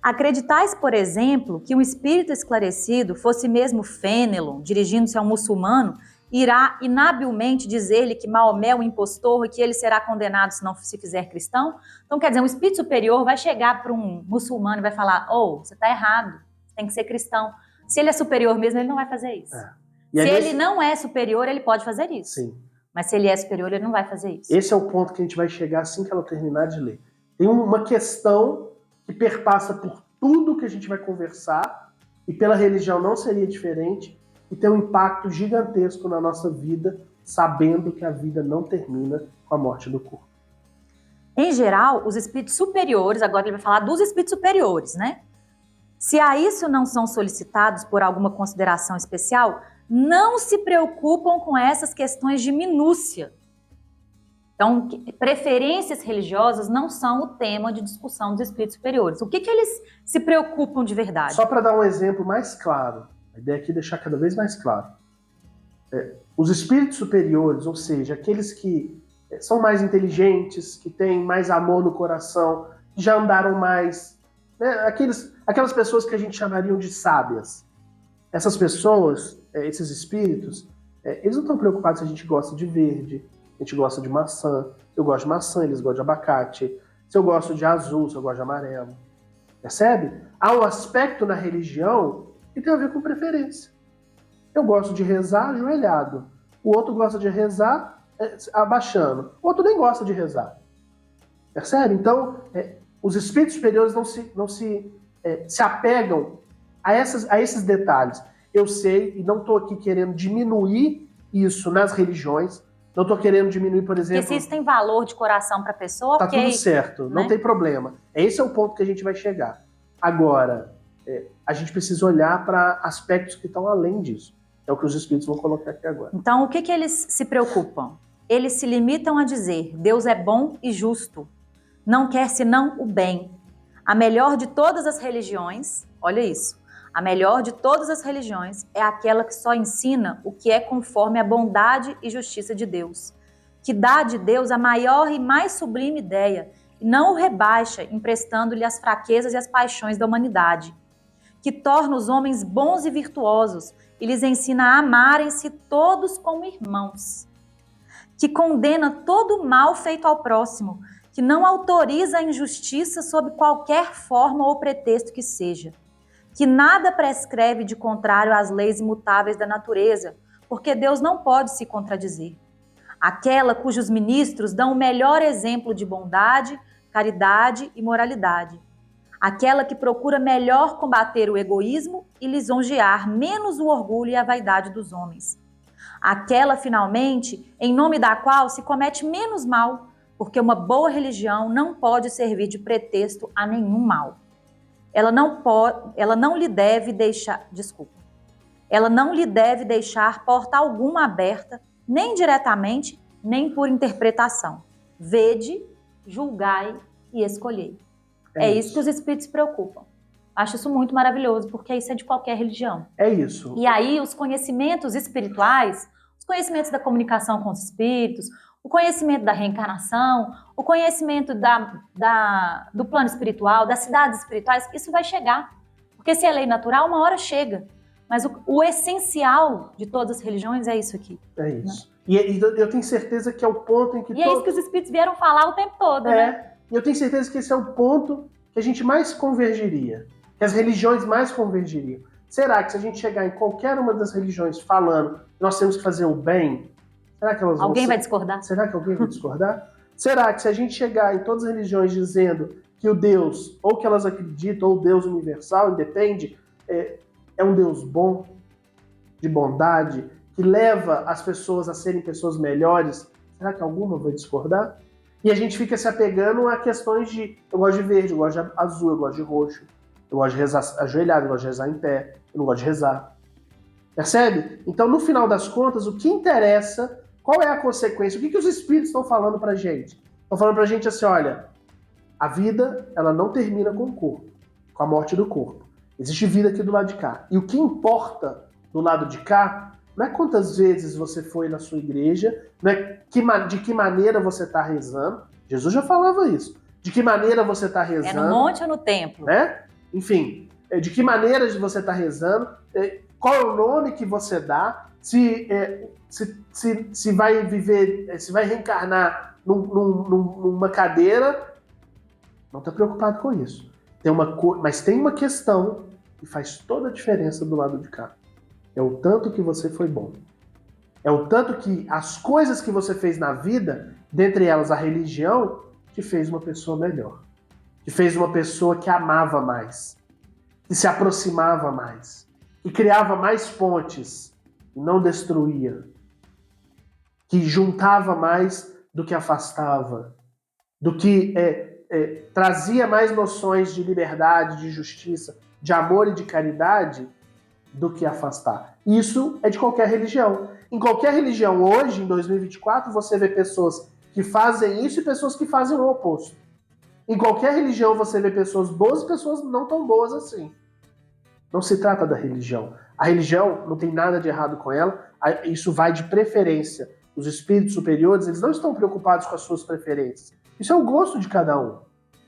S2: Acreditais, por exemplo, que um espírito esclarecido, fosse mesmo Fênelon, dirigindo-se a um muçulmano, irá inabilmente dizer-lhe que Maomé é um impostor e que ele será condenado se não se fizer cristão? Então, quer dizer, um espírito superior vai chegar para um muçulmano e vai falar, você está errado, você tem que ser cristão. Se ele é superior mesmo, ele não vai fazer isso. Se ele não é superior, ele pode fazer isso.
S1: Sim.
S2: Mas se ele é superior, ele não vai fazer isso.
S1: Esse é o ponto que a gente vai chegar assim que ela terminar de ler. Tem uma questão que perpassa por tudo que a gente vai conversar, e pela religião não seria diferente, e tem um impacto gigantesco na nossa vida, sabendo que a vida não termina com a morte do corpo.
S2: Em geral, os espíritos superiores, agora ele vai falar dos espíritos superiores, né? Se a isso não são solicitados por alguma consideração especial, não se preocupam com essas questões de minúcia. Então, preferências religiosas não são o tema de discussão dos espíritos superiores. O que eles se preocupam de verdade?
S1: Só para dar um exemplo mais claro, a ideia aqui é deixar cada vez mais claro. Os espíritos superiores, ou seja, aqueles que são mais inteligentes, que têm mais amor no coração, que já andaram mais, né? Aquelas pessoas que a gente chamaria de sábias. Essas pessoas, esses espíritos, eles não estão preocupados se a gente gosta de verde, a gente gosta de maçã, eu gosto de maçã, eles gostam de abacate, se eu gosto de azul, se eu gosto de amarelo. Percebe? Há um aspecto na religião que tem a ver com preferência. Eu gosto de rezar ajoelhado, o outro gosta de rezar abaixando, o outro nem gosta de rezar. Percebe? Então, os espíritos superiores não se apegam a esses detalhes. Eu sei, e não estou aqui querendo diminuir isso nas religiões, não estou querendo diminuir, por exemplo...
S2: Porque se isso tem valor de coração para a pessoa,
S1: tá
S2: ok.
S1: Tudo certo,
S2: né?
S1: Não tem problema. Esse é o ponto que a gente vai chegar. Agora, a gente precisa olhar para aspectos que estão além disso. É o que os espíritos vão colocar aqui agora.
S2: Então, o que eles se preocupam? Eles se limitam a dizer, Deus é bom e justo, não quer senão o bem. A melhor de todas as religiões, olha isso, a melhor de todas as religiões é aquela que só ensina o que é conforme a bondade e justiça de Deus, que dá de Deus a maior e mais sublime ideia, e não o rebaixa, emprestando-lhe as fraquezas e as paixões da humanidade, que torna os homens bons e virtuosos e lhes ensina a amarem-se todos como irmãos, que condena todo o mal feito ao próximo, que não autoriza a injustiça sob qualquer forma ou pretexto que seja, que nada prescreve de contrário às leis imutáveis da natureza, porque Deus não pode se contradizer. Aquela cujos ministros dão o melhor exemplo de bondade, caridade e moralidade. Aquela que procura melhor combater o egoísmo e lisonjear menos o orgulho e a vaidade dos homens. Aquela, finalmente, em nome da qual se comete menos mal, porque uma boa religião não pode servir de pretexto a nenhum mal. Ela não lhe deve deixar porta alguma aberta, nem diretamente, nem por interpretação. Vede, julgai e escolhei. É isso que os espíritos se preocupam. Acho isso muito maravilhoso, porque isso é de qualquer religião.
S1: É isso.
S2: E aí, os conhecimentos espirituais, os conhecimentos da comunicação com os espíritos, o conhecimento da reencarnação, o conhecimento do plano espiritual, das cidades espirituais, isso vai chegar. Porque se é lei natural, uma hora chega. Mas o essencial de todas as religiões é isso aqui.
S1: É isso. Né? E eu tenho certeza que é o ponto em que...
S2: é isso que os espíritos vieram falar o tempo todo, né?
S1: E eu tenho certeza que esse é o ponto que a gente mais convergiria, que as religiões mais convergiriam. Será que se a gente chegar em qualquer uma das religiões falando que nós temos que fazer o bem, será que elas
S2: Alguém vai discordar?
S1: Será que alguém vai discordar? Será que se a gente chegar em todas as religiões dizendo que o Deus, ou que elas acreditam, ou o Deus universal, independe, é um Deus bom, de bondade, que leva as pessoas a serem pessoas melhores, será que alguma vai discordar? E a gente fica se apegando a questões de eu gosto de verde, eu gosto de azul, eu gosto de roxo, eu gosto de rezar ajoelhado, eu gosto de rezar em pé, eu não gosto de rezar. Percebe? Então, no final das contas, o que interessa, qual é a consequência? O que os espíritos estão falando pra gente? Estão falando pra gente assim, olha, a vida, ela não termina com o corpo, com a morte do corpo. Existe vida aqui do lado de cá. E o que importa do lado de cá não é quantas vezes você foi na sua igreja, não é de que maneira você está rezando. Jesus já falava isso. De que maneira você está rezando.
S2: É no monte ou no templo?
S1: Né? Enfim, de que maneira você está rezando, qual é o nome que você dá, se vai viver, se vai reencarnar numa cadeira. Não está preocupado com isso. Mas tem uma questão que faz toda a diferença do lado de cá. É o tanto que você foi bom. É o tanto que as coisas que você fez na vida, dentre elas a religião, te fez uma pessoa melhor. Te fez uma pessoa que amava mais. Que se aproximava mais. Que criava mais pontes. E não destruía. Que juntava mais do que afastava. do que trazia mais noções de liberdade, de justiça, de amor e de caridade, do que afastar. Isso é de qualquer religião. Em qualquer religião hoje, em 2024, você vê pessoas que fazem isso e pessoas que fazem o oposto. Em qualquer religião você vê pessoas boas e pessoas não tão boas assim. Não se trata da religião. A religião não tem nada de errado com ela, isso vai de preferência. Os espíritos superiores, eles não estão preocupados com as suas preferências. Isso é o gosto de cada um.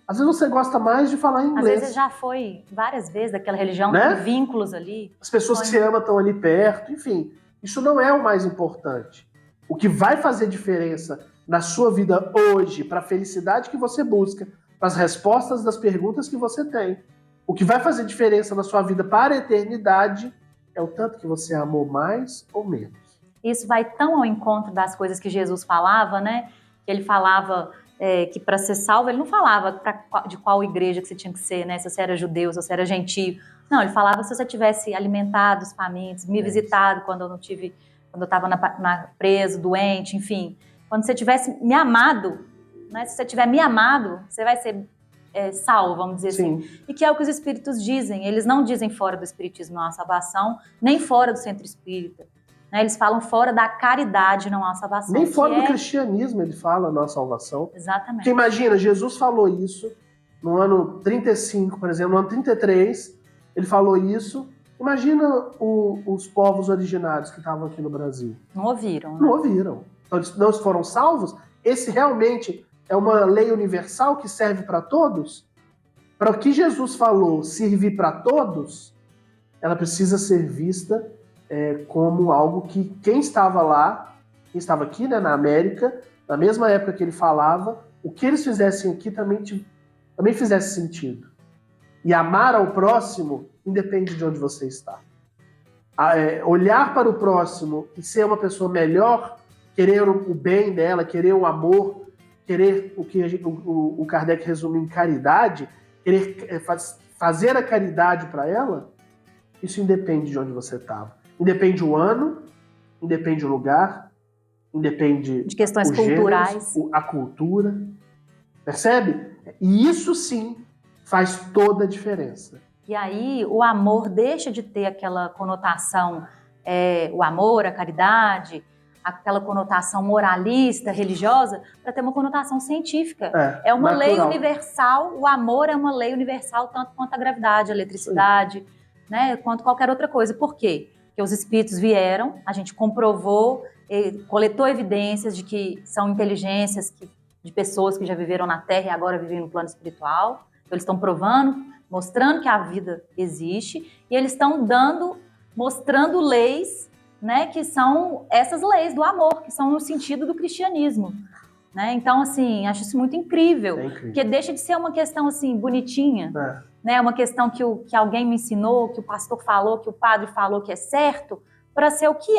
S1: Às vezes você gosta mais de falar em inglês.
S2: Às vezes já foi várias vezes daquela religião,
S1: né?
S2: Tem vínculos ali.
S1: As pessoas que você ama estão ali perto, enfim. Isso não é o mais importante. O que vai fazer diferença na sua vida hoje, para a felicidade que você busca, para as respostas das perguntas que você tem, o que vai fazer diferença na sua vida para a eternidade é o tanto que você amou mais ou menos.
S2: Isso vai tão ao encontro das coisas que Jesus falava, né? Que ele falava que para ser salvo, ele não falava de qual igreja que você tinha que ser, né? Se você era judeu, se você era gentio. Não, ele falava se você tivesse alimentado os famintos, me visitado quando eu estava preso, doente, enfim. Quando você tivesse me amado, né? Se você tiver me amado, você vai ser salvo, vamos dizer
S1: Sim.
S2: assim. E que é o que os espíritos dizem. Eles não dizem fora do espiritismo não há salvação, nem fora do centro espírita. Né? Eles falam fora da caridade não há salvação.
S1: Nem fora do cristianismo ele fala não há salvação.
S2: Exatamente.
S1: Porque imagina, Jesus falou isso no ano 35, por exemplo, no ano 33, ele falou isso. Imagina os povos originários que estavam aqui no Brasil.
S2: Não ouviram, né?
S1: Não ouviram. Então, eles não foram salvos. Esse realmente é uma lei universal que serve para todos? Para o que Jesus falou servir para todos, ela precisa ser vista como algo que quem estava lá, quem estava aqui, né, na América, na mesma época que ele falava, o que eles fizessem aqui também fizesse sentido. E amar ao próximo independe de onde você está. Olhar para o próximo e ser uma pessoa melhor, querer o bem dela, querer o amor, querer o que o Kardec resume em caridade, querer fazer a caridade para ela, isso independe de onde você estava. Independe o ano, independe o lugar, independe
S2: de questões culturais,
S1: a cultura. Percebe? E isso sim faz toda a diferença.
S2: E aí o amor deixa de ter aquela conotação, o amor, a caridade, aquela conotação moralista, religiosa, para ter uma conotação científica. É uma lei universal, o amor é uma lei universal, tanto quanto a gravidade, a eletricidade, né, quanto qualquer outra coisa. Por quê? Porque os espíritos vieram, a gente comprovou, coletou evidências de que são inteligências de pessoas que já viveram na Terra e agora vivem no plano espiritual. Então, eles estão provando, mostrando que a vida existe, e eles estão mostrando leis, né, que são essas leis do amor, que são no sentido do cristianismo. Né? Então, assim, acho isso muito incrível, porque deixa de ser uma questão assim, bonitinha, né? Uma questão que alguém me ensinou, que o pastor falou, que o padre falou que é certo, para ser o que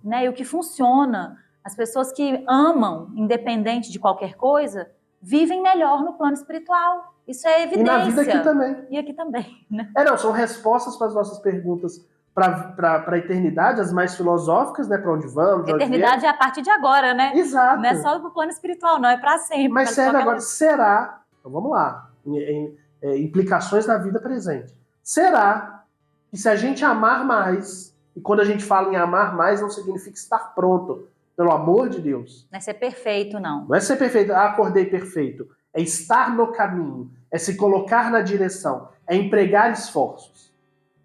S2: né? E o que funciona. As pessoas que amam, independente de qualquer coisa, vivem melhor no plano espiritual. Isso é evidência.
S1: E na vida aqui também.
S2: E aqui também, né?
S1: São respostas para as nossas perguntas para a eternidade, as mais filosóficas, né? Para onde vamos?
S2: A eternidade é a partir de agora, né?
S1: Exato.
S2: Não é só para o plano espiritual, não, é para sempre.
S1: Mas serve agora. Será? Então vamos lá. Implicações na vida presente. Será que se a gente amar mais, e quando a gente fala em amar mais, não significa estar pronto, pelo amor de Deus.
S2: Não é ser perfeito, não.
S1: Não é ser perfeito, acordei perfeito. É estar no caminho, é se colocar na direção, é empregar esforços.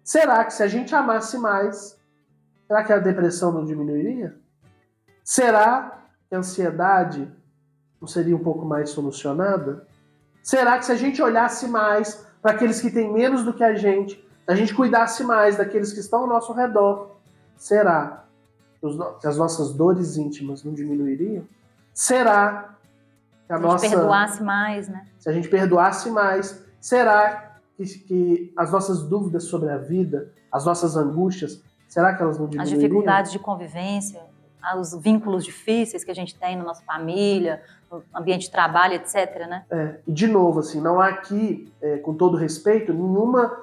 S1: Será que se a gente amasse mais, será que a depressão não diminuiria? Será que a ansiedade não seria um pouco mais solucionada? Será que se a gente olhasse mais para aqueles que têm menos do que a gente cuidasse mais daqueles que estão ao nosso redor, será que as nossas dores íntimas não diminuiriam? Será que a gente
S2: perdoasse mais, né?
S1: Se a gente perdoasse mais, será que as nossas dúvidas sobre a vida, as nossas angústias, será que elas não diminuiriam?
S2: As dificuldades de convivência, os vínculos difíceis que a gente tem na nossa família, no ambiente de trabalho, etc., né?
S1: E de novo, assim, não há aqui, com todo respeito, nenhuma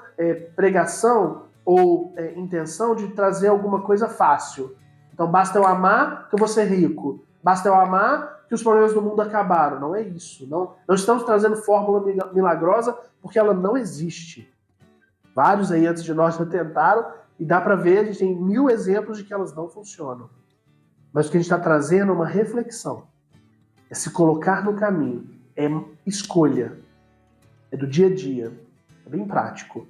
S1: pregação ou intenção de trazer alguma coisa fácil. Então, basta eu amar que eu vou ser rico. Basta eu amar que os problemas do mundo acabaram. Não é isso. Não estamos trazendo fórmula milagrosa porque ela não existe. Vários aí antes de nós já tentaram e dá para ver, a gente tem 1000 exemplos de que elas não funcionam. Mas o que a gente está trazendo é uma reflexão. É se colocar no caminho. É escolha. É do dia a dia. É bem prático.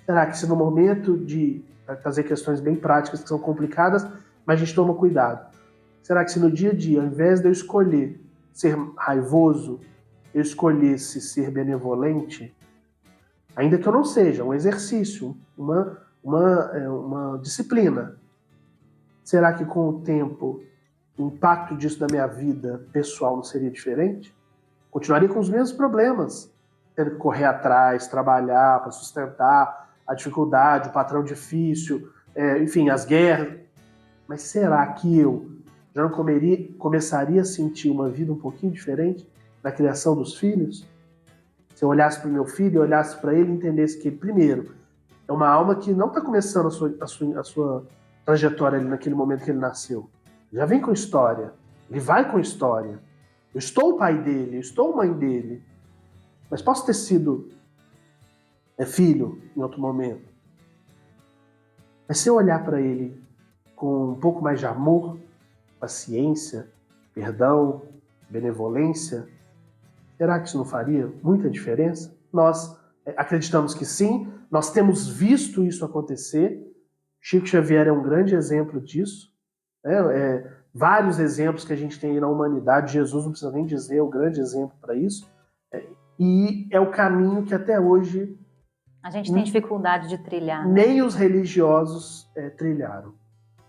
S1: Será que se no momento de trazer questões bem práticas que são complicadas, mas a gente toma cuidado. Será que se no dia a dia, ao invés de eu escolher ser raivoso, eu escolhesse ser benevolente, ainda que eu não seja, um exercício, uma disciplina, será que com o tempo o impacto disso na minha vida pessoal não seria diferente? Continuaria com os mesmos problemas, tendo que correr atrás, trabalhar para sustentar, a dificuldade, o patrão difícil, enfim, as guerras. Mas será que eu já não começaria a sentir uma vida um pouquinho diferente na criação dos filhos? Se eu olhasse para o meu filho, eu olhasse para ele e entendesse que, primeiro, é uma alma que não está começando a sua trajetória ali naquele momento que ele nasceu. Já vem com história. Ele vai com história. Eu estou o pai dele, eu estou a mãe dele. Mas posso ter sido filho em outro momento. Mas se eu olhar para ele com um pouco mais de amor, paciência, perdão, benevolência, será que isso não faria muita diferença? Nós acreditamos que sim, nós temos visto isso acontecer. Chico Xavier é um grande exemplo disso. Vários exemplos que a gente tem aí na humanidade, Jesus não precisa nem dizer, é o grande exemplo para isso. E é o caminho que até hoje
S2: a gente tem dificuldade de trilhar.
S1: Nem os religiosos trilharam.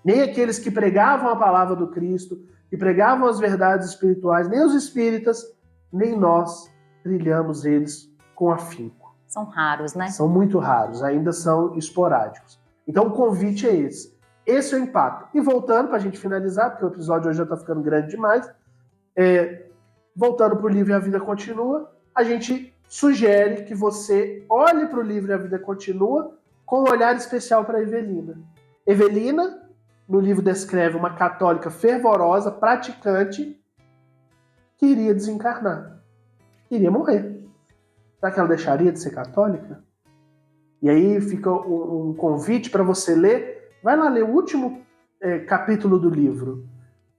S1: Nem aqueles que pregavam a palavra do Cristo, que pregavam as verdades espirituais, nem os espíritas, nem nós trilhamos eles com afinco.
S2: São raros, né?
S1: São muito raros, ainda são esporádicos. Então o convite é esse. Esse é o impacto. E voltando, para a gente finalizar, porque o episódio hoje já está ficando grande demais, voltando para o livro E a Vida Continua, a gente sugere que você olhe para o livro E a Vida Continua com um olhar especial para Evelina. Evelina, no livro, descreve uma católica fervorosa, praticante, que iria desencarnar. Iria morrer. Será que ela deixaria de ser católica? E aí fica um convite para você ler. Vai lá ler o último capítulo do livro.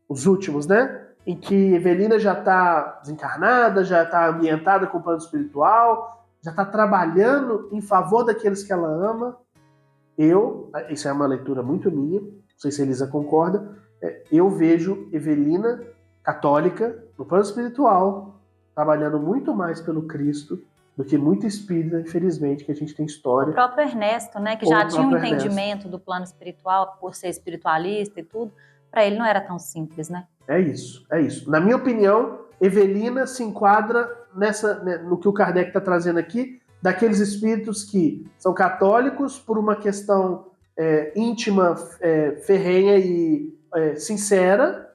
S1: Os últimos, né? Em que Evelina já está desencarnada, já está ambientada com o plano espiritual, já está trabalhando em favor daqueles que ela ama. Isso é uma leitura muito minha, não sei se a Elisa concorda, eu vejo Evelina, católica, no plano espiritual, trabalhando muito mais pelo Cristo do que muito espírita, infelizmente, que a gente tem história.
S2: O próprio Ernesto, né, que já tinha um entendimento do plano espiritual, por ser espiritualista e tudo, para ele não era tão simples, né?
S1: É isso. Na minha opinião, Evelina se enquadra no que o Kardec está trazendo aqui, daqueles espíritos que são católicos por uma questão íntima, ferrenha e sincera,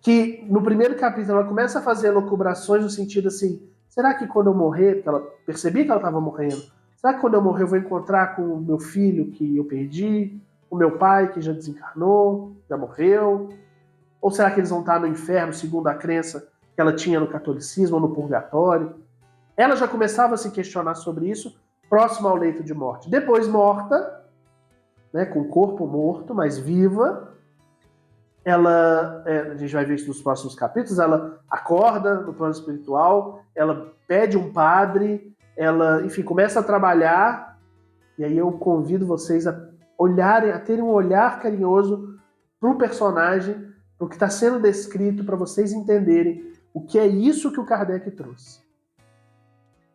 S1: que no primeiro capítulo ela começa a fazer elucubrações no sentido assim, será que quando eu morrer, porque ela percebia que ela estava morrendo, será que quando eu morrer eu vou encontrar com o meu filho que eu perdi, o meu pai que já desencarnou, já morreu? Ou será que eles vão estar no inferno, segundo a crença que ela tinha no catolicismo ou no purgatório? Ela já começava a se questionar sobre isso, próximo ao leito de morte. Depois morta, né, com o corpo morto, mas viva, ela, a gente vai ver isso nos próximos capítulos, ela acorda no plano espiritual, ela pede um padre, ela, enfim, começa a trabalhar, e aí eu convido vocês a olharem, a terem um olhar carinhoso para o personagem, para o que está sendo descrito, para vocês entenderem o que é isso que o Kardec trouxe.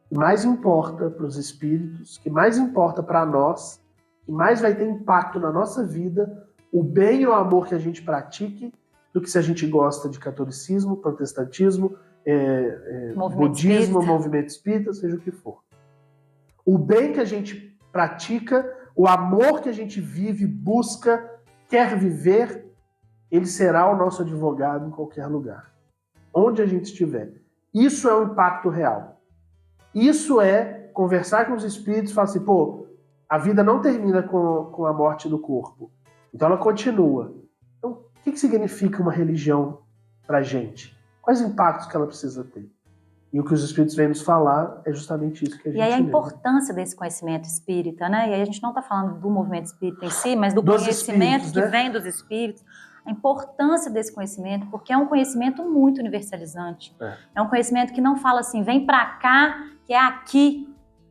S1: O que mais importa para os espíritos, o que mais importa para nós, o que mais vai ter impacto na nossa vida, o bem e o amor que a gente pratique, do que se a gente gosta de catolicismo, protestantismo, budismo, movimento espírita, seja o que for. O bem que a gente pratica, o amor que a gente vive, busca, quer viver, ele será o nosso advogado em qualquer lugar. Onde a gente estiver. Isso é o impacto real. Isso é conversar com os espíritos e falar assim, a vida não termina com a morte do corpo. Então ela continua. Então, o que significa uma religião pra gente? quais impactos que ela precisa ter. E o que os espíritos vêm nos falar é justamente isso que a gente
S2: E aí a
S1: lê.
S2: importância desse conhecimento espírita, né? E aí a gente não está falando do movimento espírita em si, mas do
S1: Dos
S2: conhecimento
S1: espíritos,
S2: que
S1: né?
S2: vem dos espíritos. A importância desse conhecimento, porque é um conhecimento muito universalizante. É um conhecimento que não fala assim, vem para cá, que é aqui,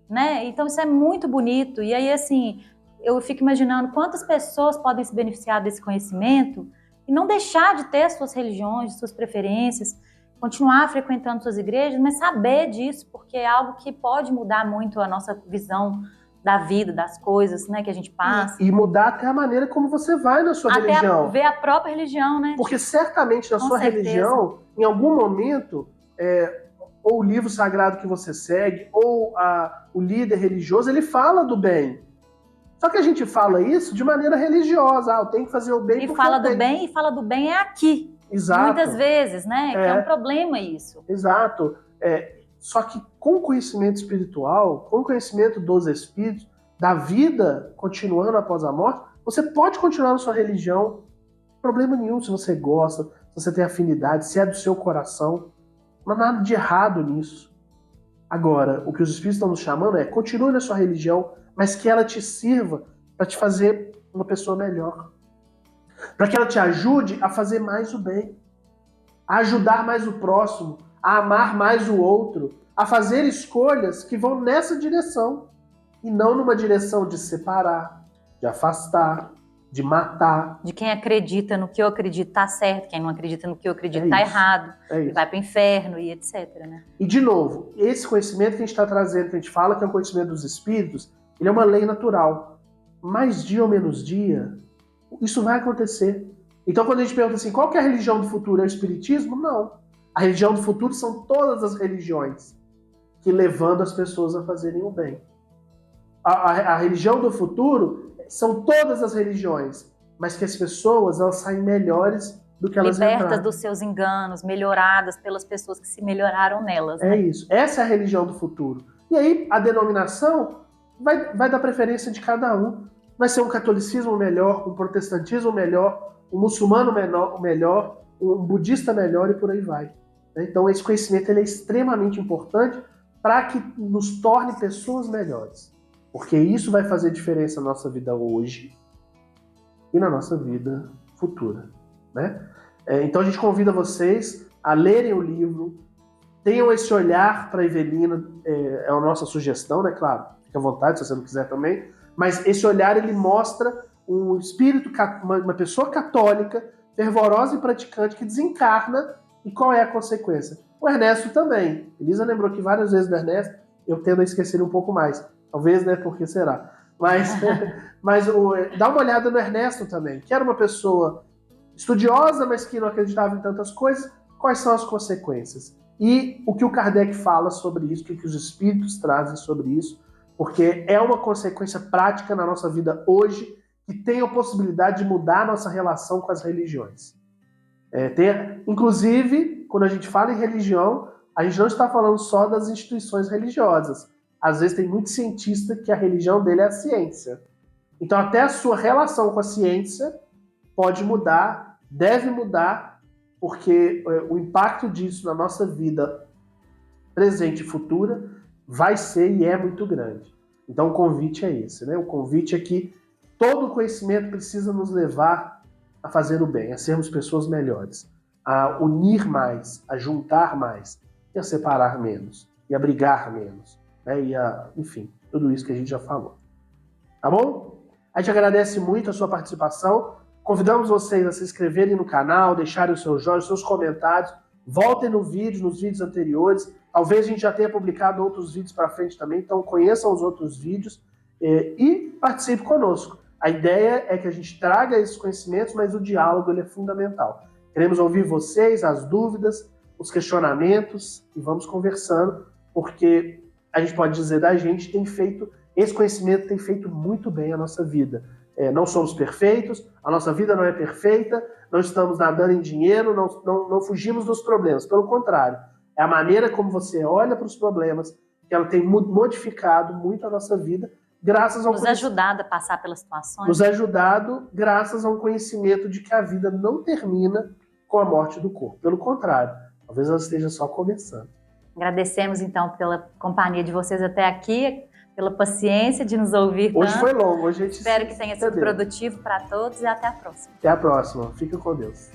S2: né? Então isso é muito bonito. E aí, assim, eu fico imaginando quantas pessoas podem se beneficiar desse conhecimento e não deixar de ter suas religiões, suas preferências, continuar frequentando suas igrejas, mas saber disso, porque é algo que pode mudar muito a nossa visão da vida, das coisas, né, que a gente passa.
S1: E mudar até a maneira como você vai na sua
S2: Até
S1: religião.
S2: ver a própria religião, né?
S1: Porque certamente na
S2: Com
S1: sua
S2: certeza.
S1: religião, em algum momento, ou o livro sagrado que você segue, ou o líder religioso, ele fala do bem. Só que a gente fala isso de maneira religiosa. Eu tenho que fazer o bem
S2: E
S1: porque
S2: fala
S1: eu
S2: do
S1: tenho.
S2: bem, e fala do bem é aqui.
S1: Exato.
S2: Muitas vezes, né? Que é um problema isso.
S1: Exato. Só que com conhecimento espiritual, com conhecimento dos espíritos, da vida continuando após a morte, você pode continuar na sua religião, problema nenhum, se você gosta, se você tem afinidade, se é do seu coração. Não há nada de errado nisso. Agora, o que os espíritos estão nos chamando é continue na sua religião, mas que ela te sirva para te fazer uma pessoa melhor. Para que ela te ajude a fazer mais o bem, a ajudar mais o próximo, a amar mais o outro, a fazer escolhas que vão nessa direção e não numa direção de separar, de afastar, de matar.
S2: De quem acredita no que eu acredito tá certo, quem não acredita no que eu acredito tá
S1: isso.
S2: errado,
S1: E
S2: vai para o inferno e etc. Né?
S1: E, de novo, esse conhecimento que a gente está trazendo, que a gente fala que é o conhecimento dos espíritos, ele é uma lei natural. Mais dia ou menos dia, isso vai acontecer. Então, quando a gente pergunta assim, qual que é a religião do futuro? É o espiritismo? Não. A religião do futuro são todas as religiões que levando as pessoas a fazerem o bem. A religião do futuro são todas as religiões, mas que as pessoas elas saem melhores do que elas
S2: libertas
S1: entraram.
S2: dos seus enganos, melhoradas pelas pessoas que se melhoraram nelas.
S1: É
S2: né?
S1: isso. Essa é a religião do futuro. E aí, a denominação vai dar preferência de cada um. Vai ser um catolicismo melhor, um protestantismo melhor, um muçulmano melhor, um budista melhor e por aí vai. Então, esse conhecimento ele é extremamente importante para que nos torne pessoas melhores. Porque isso vai fazer diferença na nossa vida hoje e na nossa vida futura. Né? Então, a gente convida vocês a lerem o livro, tenham esse olhar para a Evelina, é a nossa sugestão, né? Claro, fica à vontade se você não quiser também, mas esse olhar ele mostra um espírito, uma pessoa católica, fervorosa e praticante que desencarna e qual é a consequência. O Ernesto também. Elisa lembrou que várias vezes do Ernesto, eu tendo a esquecer um pouco mais. Talvez, né? Por que será? Mas dá uma olhada no Ernesto também, que era uma pessoa estudiosa, mas que não acreditava em tantas coisas. Quais são as consequências? E o que o Kardec fala sobre isso, o que os espíritos trazem sobre isso, porque é uma consequência prática na nossa vida hoje que tem a possibilidade de mudar a nossa relação com as religiões. Inclusive, quando a gente fala em religião, a gente não está falando só das instituições religiosas. Às vezes tem muito cientista que a religião dele é a ciência. Então até a sua relação com a ciência pode mudar, deve mudar, porque o impacto disso na nossa vida presente e futura vai ser e é muito grande. Então o convite é esse, né? O convite é que todo conhecimento precisa nos levar a fazer o bem, a sermos pessoas melhores, a unir mais, a juntar mais, e a separar menos, e a brigar menos, né? Enfim, tudo isso que a gente já falou. Tá bom? A gente agradece muito a sua participação. Convidamos vocês a se inscreverem no canal, deixarem os seus joinhas, os seus comentários. Voltem nos vídeos anteriores. Talvez a gente já tenha publicado outros vídeos para frente também, então conheçam os outros vídeos e participe conosco. A ideia é que a gente traga esses conhecimentos, mas o diálogo ele é fundamental. Queremos ouvir vocês, as dúvidas, os questionamentos e vamos conversando, porque a gente pode dizer da gente, esse conhecimento tem feito muito bem a nossa vida. Não somos perfeitos, a nossa vida não é perfeita, não estamos nadando em dinheiro, não fugimos dos problemas. Pelo contrário, é a maneira como você olha para os problemas que ela tem modificado muito a nossa vida, graças ao
S2: nos ajudado a passar pelas situações.
S1: Nos ajudado graças a um conhecimento de que a vida não termina com a morte do corpo. Pelo contrário, Talvez ela esteja só começando.
S2: Agradecemos, então, pela companhia de vocês até aqui, pela paciência de nos ouvir
S1: Hoje
S2: tanto.
S1: foi longo, hoje a gente
S2: Espero que tenha sido
S1: entendeu.
S2: produtivo para todos e até a próxima.
S1: Até a próxima. Fica com Deus.